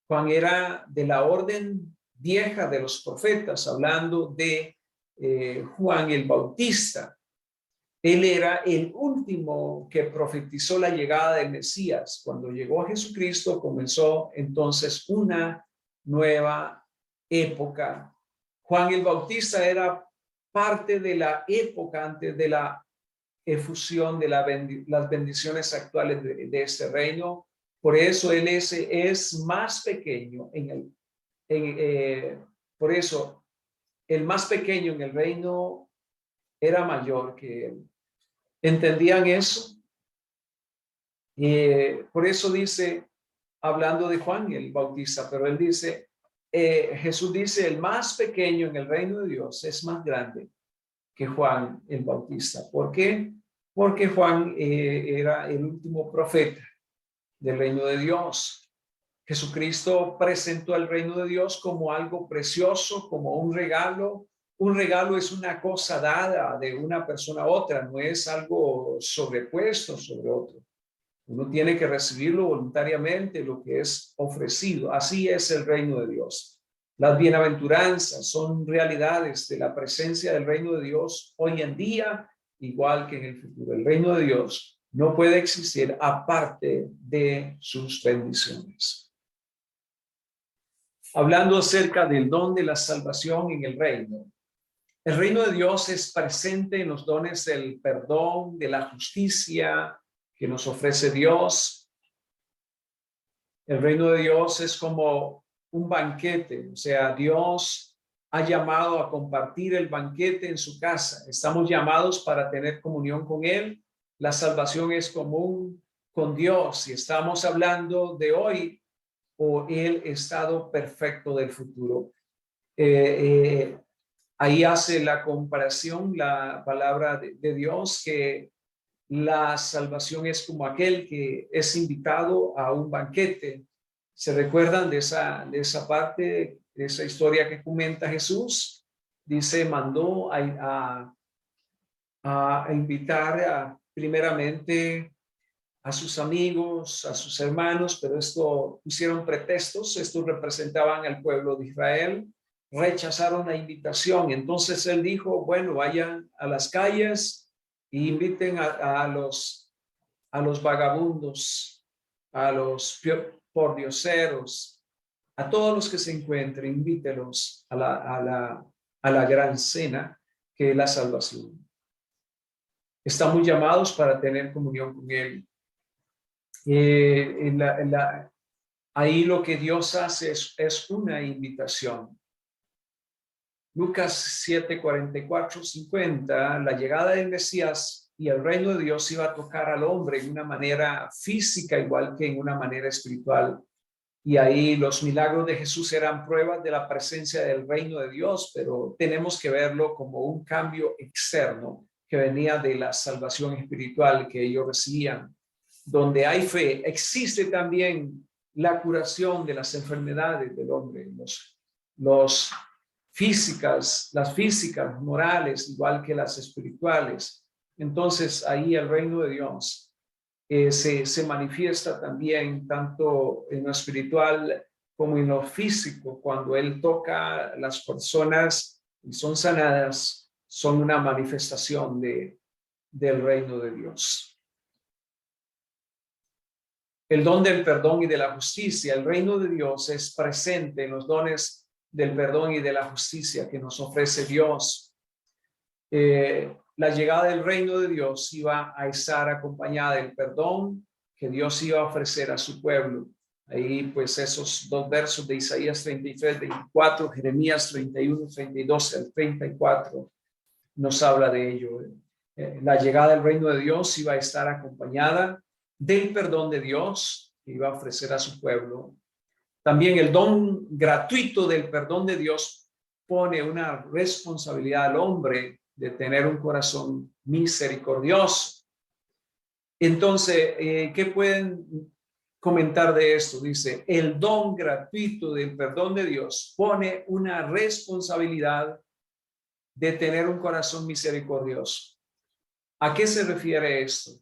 Juan era de la orden vieja de los profetas, hablando de Juan el Bautista. Él era el último que profetizó la llegada del Mesías. Cuando llegó Jesucristo, comenzó entonces una nueva época. Juan el Bautista era parte de la época antes de la efusión de las bendiciones actuales de este reino. Por eso él es más pequeño por eso el más pequeño en el reino era mayor que él. ¿Entendían eso? Por eso dice, hablando de Juan el Bautista, pero él dice, Jesús dice, el más pequeño en el reino de Dios es más grande que Juan el Bautista. ¿Por qué? Porque Juan era el último profeta del reino de Dios. Jesucristo presentó el reino de Dios como algo precioso, como un regalo. Un regalo es una cosa dada de una persona a otra, no es algo sobrepuesto sobre otro. Uno tiene que recibirlo voluntariamente, lo que es ofrecido. Así es el reino de Dios. Las bienaventuranzas son realidades de la presencia del reino de Dios hoy en día, igual que en el futuro. El reino de Dios no puede existir aparte de sus bendiciones. Hablando acerca del don de la salvación en el reino. El reino de Dios es presente en los dones del perdón, de la justicia que nos ofrece Dios. El reino de Dios es como un banquete, o sea, Dios ha llamado a compartir el banquete en su casa. Estamos llamados para tener comunión con Él. La salvación es común con Dios y estamos hablando de hoy o el estado perfecto del futuro. Ahí hace la comparación la palabra de Dios, que la salvación es como aquel que es invitado a un banquete. ¿Se recuerdan de esa parte, de esa historia que comenta Jesús? Dice, mandó a invitar primeramente a sus amigos, a sus hermanos, pero esto pusieron pretextos, estos representaban al pueblo de Israel, rechazaron la invitación. Entonces él dijo, bueno, vayan a las calles e inviten a los vagabundos, a los pordioseros, a todos los que se encuentren, invítelos a la gran cena que es la salvación. Estamos llamados para tener comunión con Él. Ahí lo que Dios hace es una invitación. Lucas 7, 44, 50, la llegada del Mesías y el reino de Dios iba a tocar al hombre en una manera física, igual que en una manera espiritual. Y ahí los milagros de Jesús eran pruebas de la presencia del reino de Dios, pero tenemos que verlo como un cambio externo que venía de la salvación espiritual que ellos recibían. Donde hay fe, existe también la curación de las enfermedades del hombre, las físicas, morales, igual que las espirituales. Entonces ahí el reino de Dios se manifiesta también tanto en lo espiritual como en lo físico. Cuando Él toca a las personas y son sanadas, son una manifestación del reino de Dios. El don del perdón y de la justicia. El reino de Dios es presente en los dones del perdón y de la justicia que nos ofrece Dios. La llegada del reino de Dios iba a estar acompañada del perdón que Dios iba a ofrecer a su pueblo. Ahí pues esos dos versos de Isaías 33, 24, Jeremías 31, 32 al 34 nos habla de ello. La llegada del reino de Dios iba a estar acompañada del perdón de Dios que iba a ofrecer a su pueblo. También el don gratuito del perdón de Dios pone una responsabilidad al hombre de tener un corazón misericordioso. Entonces, ¿qué pueden comentar de esto? Dice, el don gratuito del perdón de Dios pone una responsabilidad de tener un corazón misericordioso. ¿A qué se refiere esto?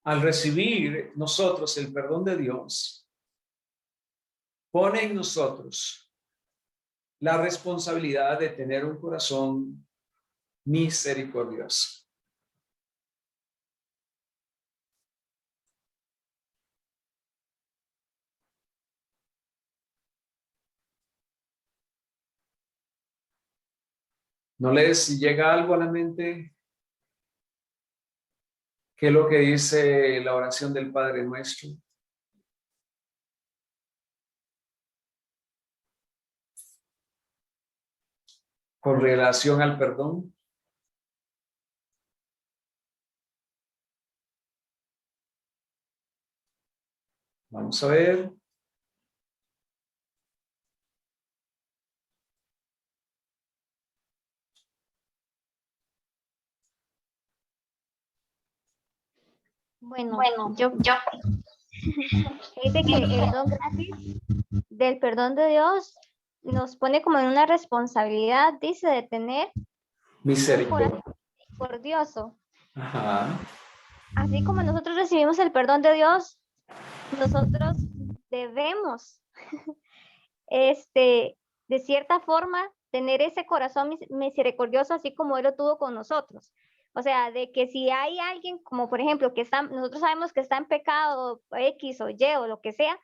Al recibir nosotros el perdón de Dios, pone en nosotros la responsabilidad de tener un corazón misericordioso. ¿No les llega algo a la mente? ¿Qué es lo que dice la oración del Padre Nuestro? Con relación al perdón. Vamos a ver.
Bueno, yo dice que el don gratis del perdón de Dios nos pone como en una responsabilidad, dice, de tener
Misericordia.
un corazón misericordioso.
Ajá.
Así como nosotros recibimos el perdón de Dios, nosotros debemos, de cierta forma, tener ese corazón misericordioso, así como Él lo tuvo con nosotros. O sea, de que si hay alguien, como por ejemplo, nosotros sabemos que está en pecado, X o Y o lo que sea,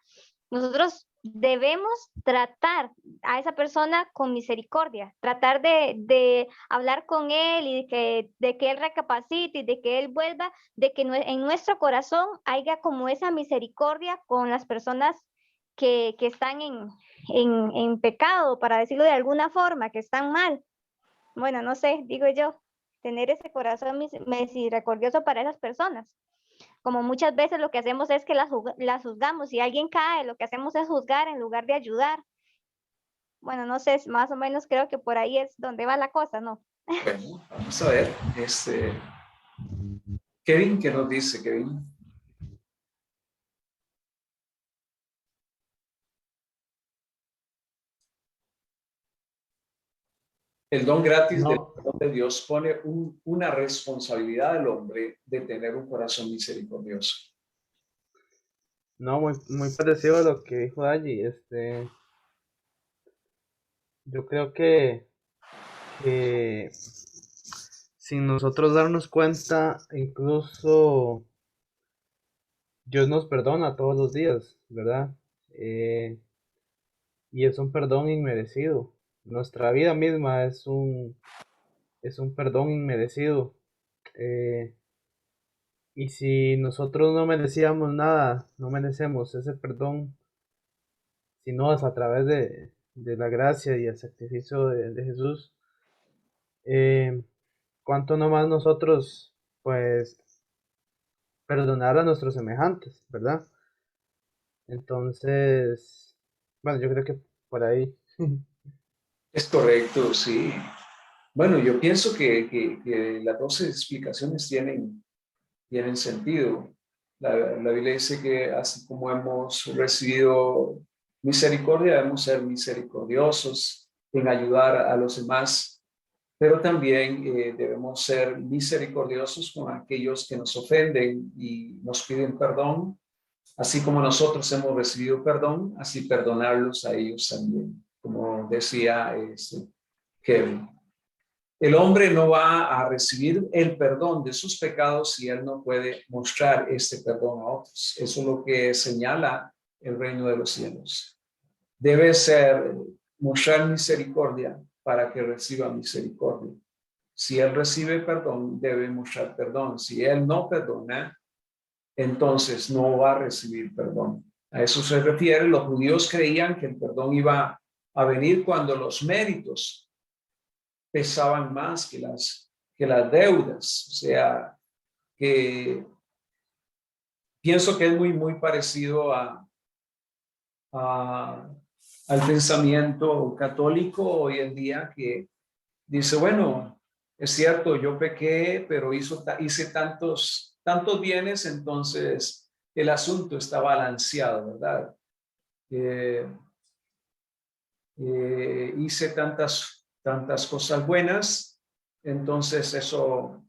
nosotros debemos tratar a esa persona con misericordia, tratar de hablar con él y de que él recapacite y de que él vuelva, de que en nuestro corazón haya como esa misericordia con las personas que están en pecado, para decirlo de alguna forma, que están mal. Bueno, no sé, digo yo, tener ese corazón misericordioso para esas personas. Como muchas veces lo que hacemos es que las juzgamos. Si alguien cae, lo que hacemos es juzgar en lugar de ayudar. Bueno, no sé, más o menos creo que por ahí es donde va la cosa, ¿no?
Bueno, vamos a ver. Kevin, ¿qué nos dice, Kevin? El don gratis del
No,
perdón de Dios pone una responsabilidad del hombre de tener un corazón misericordioso.
no, muy parecido a lo que dijo allí. Yo creo que sin nosotros darnos cuenta, incluso Dios nos perdona todos los días, ¿verdad? Y es un perdón inmerecido. Nuestra vida misma es un perdón inmerecido. Eh, y si nosotros no merecíamos nada, no merecemos ese perdón, sino es a través de la gracia y el sacrificio de Jesús, eh, cuánto nomás nosotros, pues, perdonar a nuestros semejantes, ¿verdad? Entonces, bueno, yo creo que por ahí.
Es correcto, sí. Bueno, yo pienso que las dos explicaciones tienen sentido. La Biblia dice que así como hemos recibido misericordia, debemos ser misericordiosos en ayudar a los demás, pero también debemos ser misericordiosos con aquellos que nos ofenden y nos piden perdón, así como nosotros hemos recibido perdón, así perdonarlos a ellos también, como decía Kevin. El hombre no va a recibir el perdón de sus pecados si él no puede mostrar este perdón a otros. Eso es lo que señala el reino de los cielos. Debe ser mostrar misericordia para que reciba misericordia. Si él recibe perdón, debe mostrar perdón. Si él no perdona, entonces no va a recibir perdón. A eso se refiere. Los judíos creían que el perdón iba a venir cuando los méritos pesaban más que las deudas. O sea, que pienso que es muy parecido al pensamiento católico hoy en día, que dice, bueno, es cierto, yo pequé, pero hice tantos bienes, entonces el asunto está balanceado, ¿verdad? Hice tantas cosas buenas, entonces eso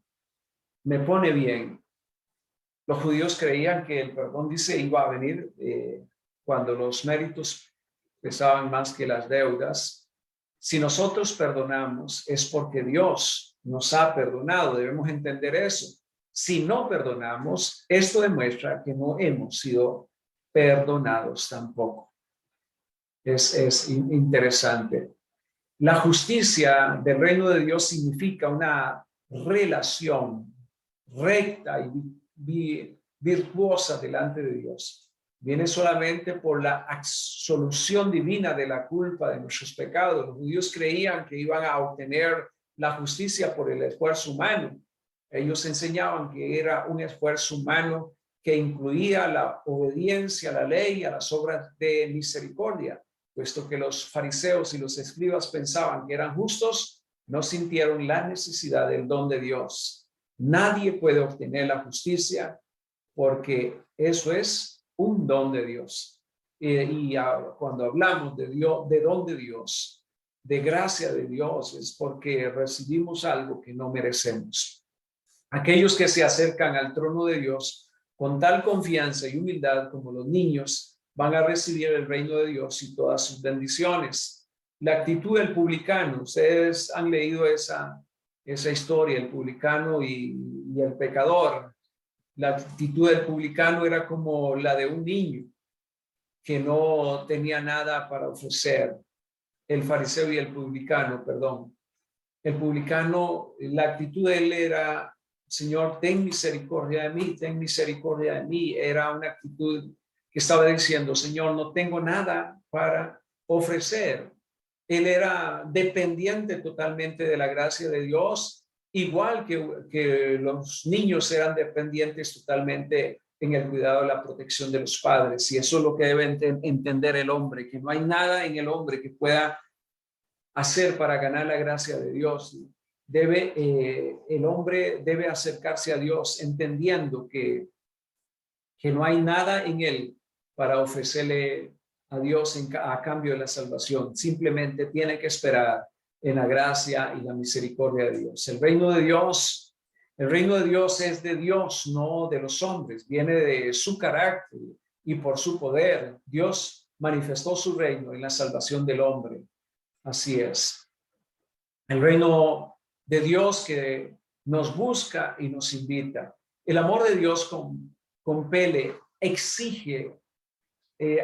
me pone bien. Los judíos creían que el perdón, dice, iba a venir cuando los méritos pesaban más que las deudas. Si nosotros perdonamos es porque Dios nos ha perdonado, debemos entender eso. Si no perdonamos, esto demuestra que no hemos sido perdonados tampoco. Es interesante. La justicia del reino de Dios significa una relación recta y virtuosa delante de Dios. Viene solamente por la absolución divina de la culpa de nuestros pecados. Los judíos creían que iban a obtener la justicia por el esfuerzo humano. Ellos enseñaban que era un esfuerzo humano que incluía la obediencia a la ley y a las obras de misericordia. Puesto que los fariseos y los escribas pensaban que eran justos, no sintieron la necesidad del don de Dios. Nadie puede obtener la justicia porque eso es un don de Dios. Cuando hablamos de Dios, de don de Dios, de gracia de Dios, es porque recibimos algo que no merecemos. Aquellos que se acercan al trono de Dios con tal confianza y humildad como los niños van a recibir el reino de Dios y todas sus bendiciones. La actitud del publicano, ustedes han leído esa historia, el publicano y el pecador. La actitud del publicano era como la de un niño. que no tenía nada para ofrecer. El fariseo y el publicano, perdón. El publicano, la actitud de él era, Señor, ten misericordia de mí, ten misericordia de mí. Era una actitud que estaba diciendo, Señor, no tengo nada para ofrecer. Él era dependiente totalmente de la gracia de Dios, igual que los niños eran dependientes totalmente en el cuidado de la protección de los padres. Y eso es lo que debe entender el hombre, que no hay nada en el hombre que pueda hacer para ganar la gracia de Dios. El hombre debe acercarse a Dios entendiendo que no hay nada en él para ofrecerle a Dios a cambio de la salvación. Simplemente tiene que esperar en la gracia y la misericordia de Dios. El reino de Dios es de Dios, no de los hombres. Viene de su carácter y por su poder. Dios manifestó su reino en la salvación del hombre. Así es. El reino de Dios que nos busca y nos invita. El amor de Dios compele, exige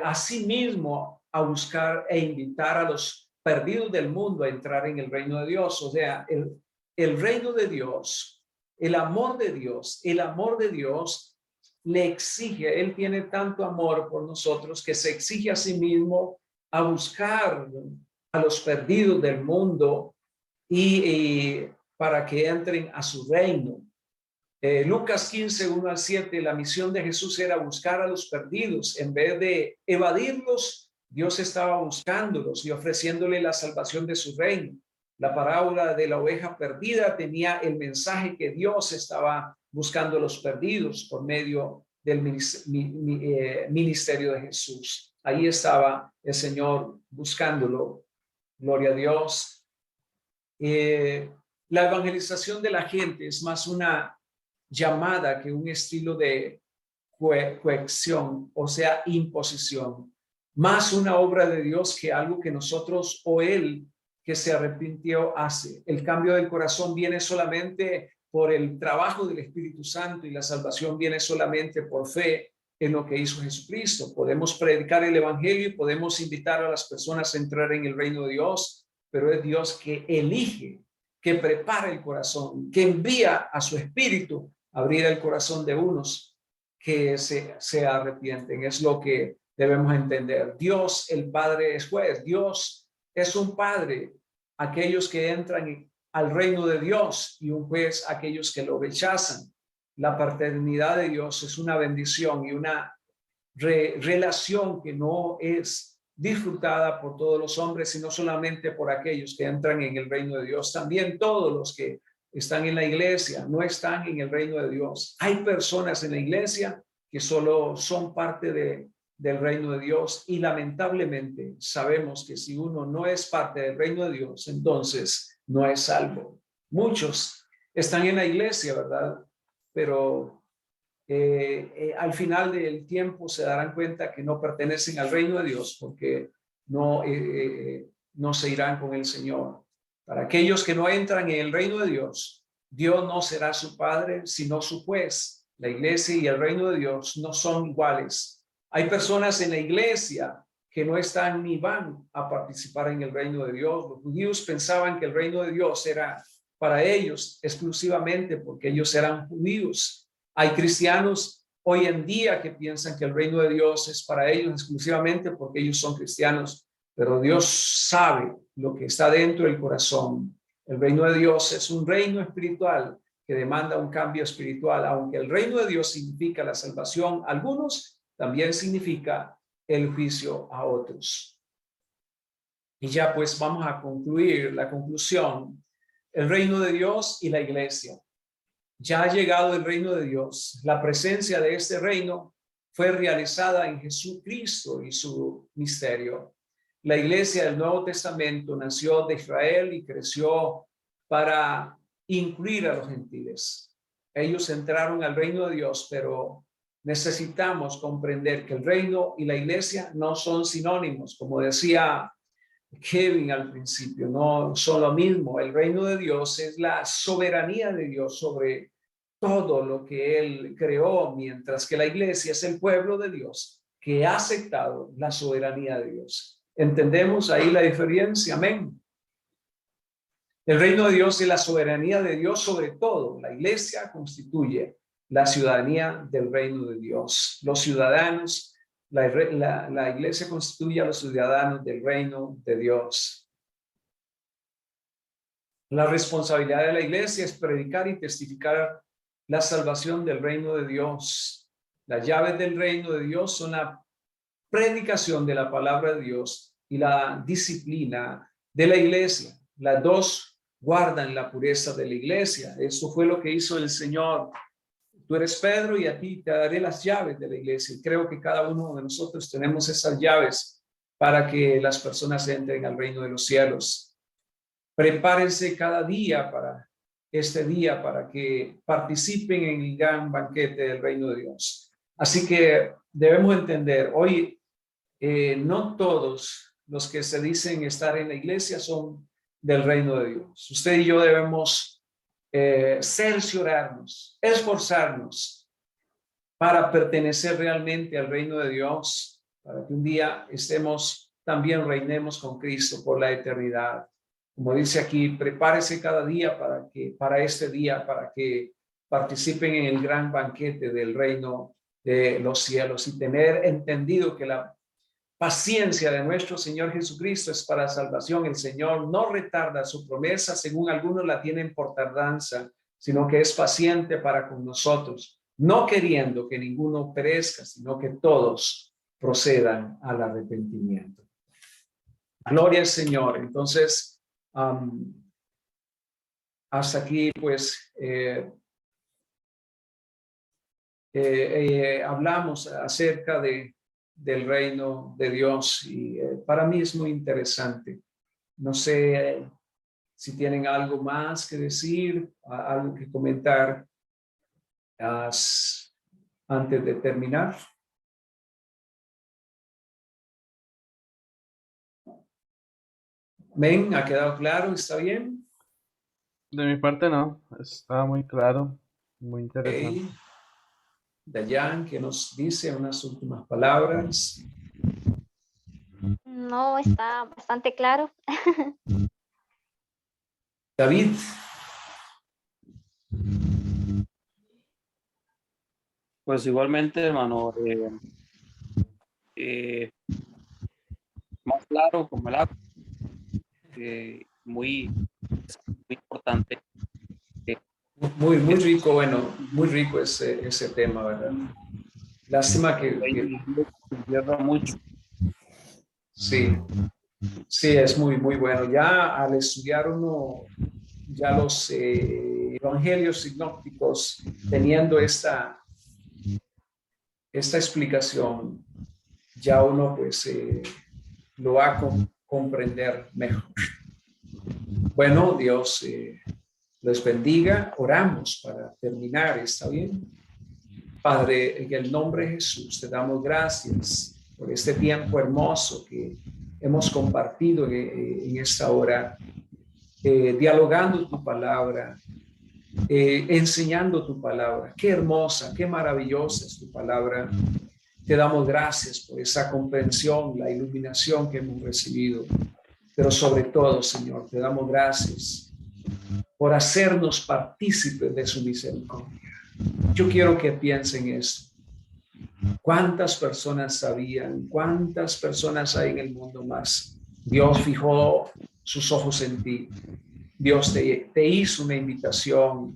a sí mismo a buscar e invitar a los perdidos del mundo a entrar en el reino de Dios. O sea, el reino de Dios, el amor de Dios le exige, Él tiene tanto amor por nosotros que se exige a sí mismo a buscar a los perdidos del mundo y para que entren a su reino. Lucas 15, 1-7, la misión de Jesús era buscar a los perdidos. En vez de evadirlos, Dios estaba buscándolos y ofreciéndole la salvación de su reino. La parábola de la oveja perdida tenía el mensaje que Dios estaba buscando a los perdidos por medio del ministerio de Jesús. Ahí estaba el Señor buscándolo. Gloria a Dios. La evangelización de la gente es más una llamada que un estilo de coacción, o sea, imposición. Más una obra de Dios que algo que nosotros o Él que se arrepintió hace. El cambio del corazón viene solamente por el trabajo del Espíritu Santo y la salvación viene solamente por fe en lo que hizo Jesucristo. Podemos predicar el evangelio y podemos invitar a las personas a entrar en el reino de Dios, pero es Dios que elige, que prepara el corazón, que envía a su Espíritu a abrir el corazón de unos que se arrepienten. Es lo que debemos entender. Dios, el Padre, es juez. Dios es un padre aquellos que entran al reino de Dios y un juez aquellos que lo rechazan. La paternidad de Dios es una bendición y una relación que no es disfrutada por todos los hombres, sino solamente por aquellos que entran en el reino de Dios. También todos los que están en la iglesia no están en el reino de Dios. Hay personas en la iglesia que solo son parte del reino de Dios y lamentablemente sabemos que si uno no es parte del reino de Dios, entonces no es salvo. Muchos están en la iglesia, ¿verdad? Pero al final del tiempo se darán cuenta que no pertenecen al reino de Dios porque no se irán con el Señor. Para aquellos que no entran en el reino de Dios, Dios no será su padre, sino su juez. La iglesia y el reino de Dios no son iguales. Hay personas en la iglesia que no están ni van a participar en el reino de Dios. Los judíos pensaban que el reino de Dios era para ellos exclusivamente porque ellos eran judíos. Hay cristianos hoy en día que piensan que el reino de Dios es para ellos exclusivamente porque ellos son cristianos, pero Dios sabe lo que está dentro del corazón. El reino de Dios es un reino espiritual que demanda un cambio espiritual. Aunque el reino de Dios significa la salvación a algunos, también significa el juicio a otros. Y ya pues vamos a concluir la conclusión. El reino de Dios y la iglesia. Ya ha llegado el reino de Dios. La presencia de este reino fue realizada en Jesucristo y su misterio. La iglesia del Nuevo Testamento nació de Israel y creció para incluir a los gentiles. Ellos entraron al reino de Dios, pero necesitamos comprender que el reino y la iglesia no son sinónimos. Como decía Kevin al principio, no son lo mismo. El reino de Dios es la soberanía de Dios sobre todo lo que Él creó, mientras que la iglesia es el pueblo de Dios que ha aceptado la soberanía de Dios. ¿Entendemos ahí la diferencia? Amén. El reino de Dios es la soberanía de Dios sobre todo. La iglesia constituye la ciudadanía del reino de Dios. Los ciudadanos, la iglesia constituye a los ciudadanos del reino de Dios. La responsabilidad de la iglesia es predicar y testificar la salvación del reino de Dios. Las llaves del reino de Dios son la predicación de la palabra de Dios y la disciplina de la iglesia. Las dos guardan la pureza de la iglesia. Eso fue lo que hizo el Señor. Tú eres Pedro y a ti te daré las llaves de la iglesia. Y creo que cada uno de nosotros tenemos esas llaves para que las personas entren al reino de los cielos. Prepárense cada día para este día, para que participen en el gran banquete del reino de Dios. Así que debemos entender, hoy no todos los que se dicen estar en la iglesia son del reino de Dios. Usted y yo debemos cerciorarnos, esforzarnos para pertenecer realmente al reino de Dios, para que un día también reinemos con Cristo por la eternidad. Como dice aquí, prepárese cada día para este día, para que participen en el gran banquete del reino de los cielos y tener entendido que la paciencia de nuestro Señor Jesucristo es para salvación. El Señor no retarda su promesa, según algunos la tienen por tardanza, sino que es paciente para con nosotros, no queriendo que ninguno perezca, sino que todos procedan al arrepentimiento. Gloria al Señor. Entonces, hasta aquí, pues, hablamos acerca del reino de Dios y para mí es muy interesante. No sé si tienen algo más que decir, algo que comentar antes de terminar. ¿Men? ¿Ha quedado claro? ¿Está bien?
De mi parte no, está muy claro, muy interesante.
Okay. Dayan, ¿qué nos dice unas últimas palabras?
No, está bastante claro.
David.
Pues importante, hermano, más claro como el agua, muy importante.
Muy rico, bueno, muy rico ese tema, ¿verdad? Lástima que
mucho.
Sí, es muy bueno. Ya al estudiar uno, ya los evangelios sinópticos, teniendo esta explicación, ya uno pues lo va a comprender mejor. Bueno, Dios les bendiga. Oramos para terminar, ¿está bien? Padre, en el nombre de Jesús, te damos gracias por este tiempo hermoso que hemos compartido en esta hora, dialogando tu palabra, enseñando tu palabra. Qué hermosa, qué maravillosa es tu palabra. Te damos gracias por esa comprensión, la iluminación que hemos recibido. Pero sobre todo, Señor, te damos gracias por hacernos partícipes de su misericordia. Yo quiero que piensen esto. ¿Cuántas personas sabían? ¿Cuántas personas hay en el mundo más? Dios fijó sus ojos en ti. Dios te hizo una invitación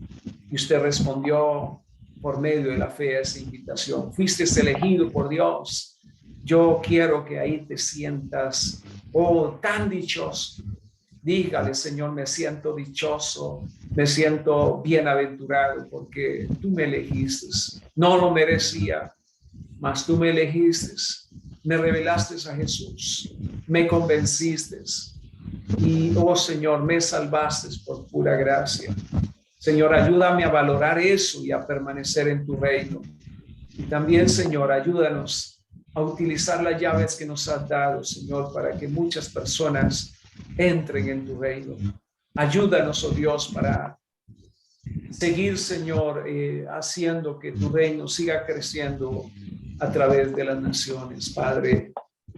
y usted respondió por medio de la fe a esa invitación. Fuiste elegido por Dios. Yo quiero que ahí te sientas, tan dichoso. Dígale, Señor, me siento dichoso, me siento bienaventurado porque tú me elegiste. No lo merecía, mas tú me elegiste. Me revelaste a Jesús, me convenciste y, Señor, me salvaste por pura gracia. Señor, ayúdame a valorar eso y a permanecer en tu reino. Y también, Señor, ayúdanos a utilizar las llaves que nos has dado, Señor, para que muchas personas entren en tu reino. Ayúdanos, oh Dios, para seguir, Señor, haciendo que tu reino siga creciendo a través de las naciones. Padre,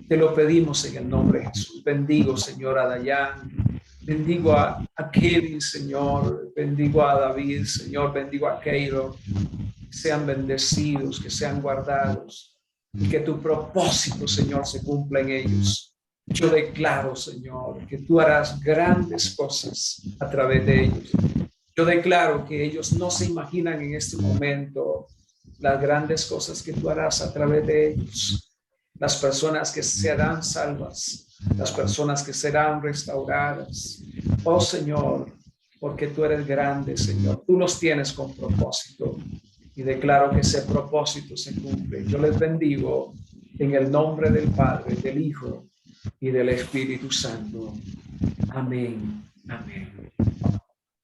te lo pedimos en el nombre de Jesús. Bendigo, Señor, a Dayan. Bendigo a Kevin, Señor. Bendigo a David, Señor. Bendigo a Keiro. Sean bendecidos, que sean guardados y que tu propósito, Señor, se cumpla en ellos. Yo declaro, Señor, que tú harás grandes cosas a través de ellos. Yo declaro que ellos no se imaginan en este momento las grandes cosas que tú harás a través de ellos. Las personas que serán salvas, las personas que serán restauradas. Oh Señor, porque tú eres grande, Señor. Tú los tienes con propósito y declaro que ese propósito se cumple. Yo les bendigo en el nombre del Padre, del Hijo y del Espíritu Santo. Amén. Amén.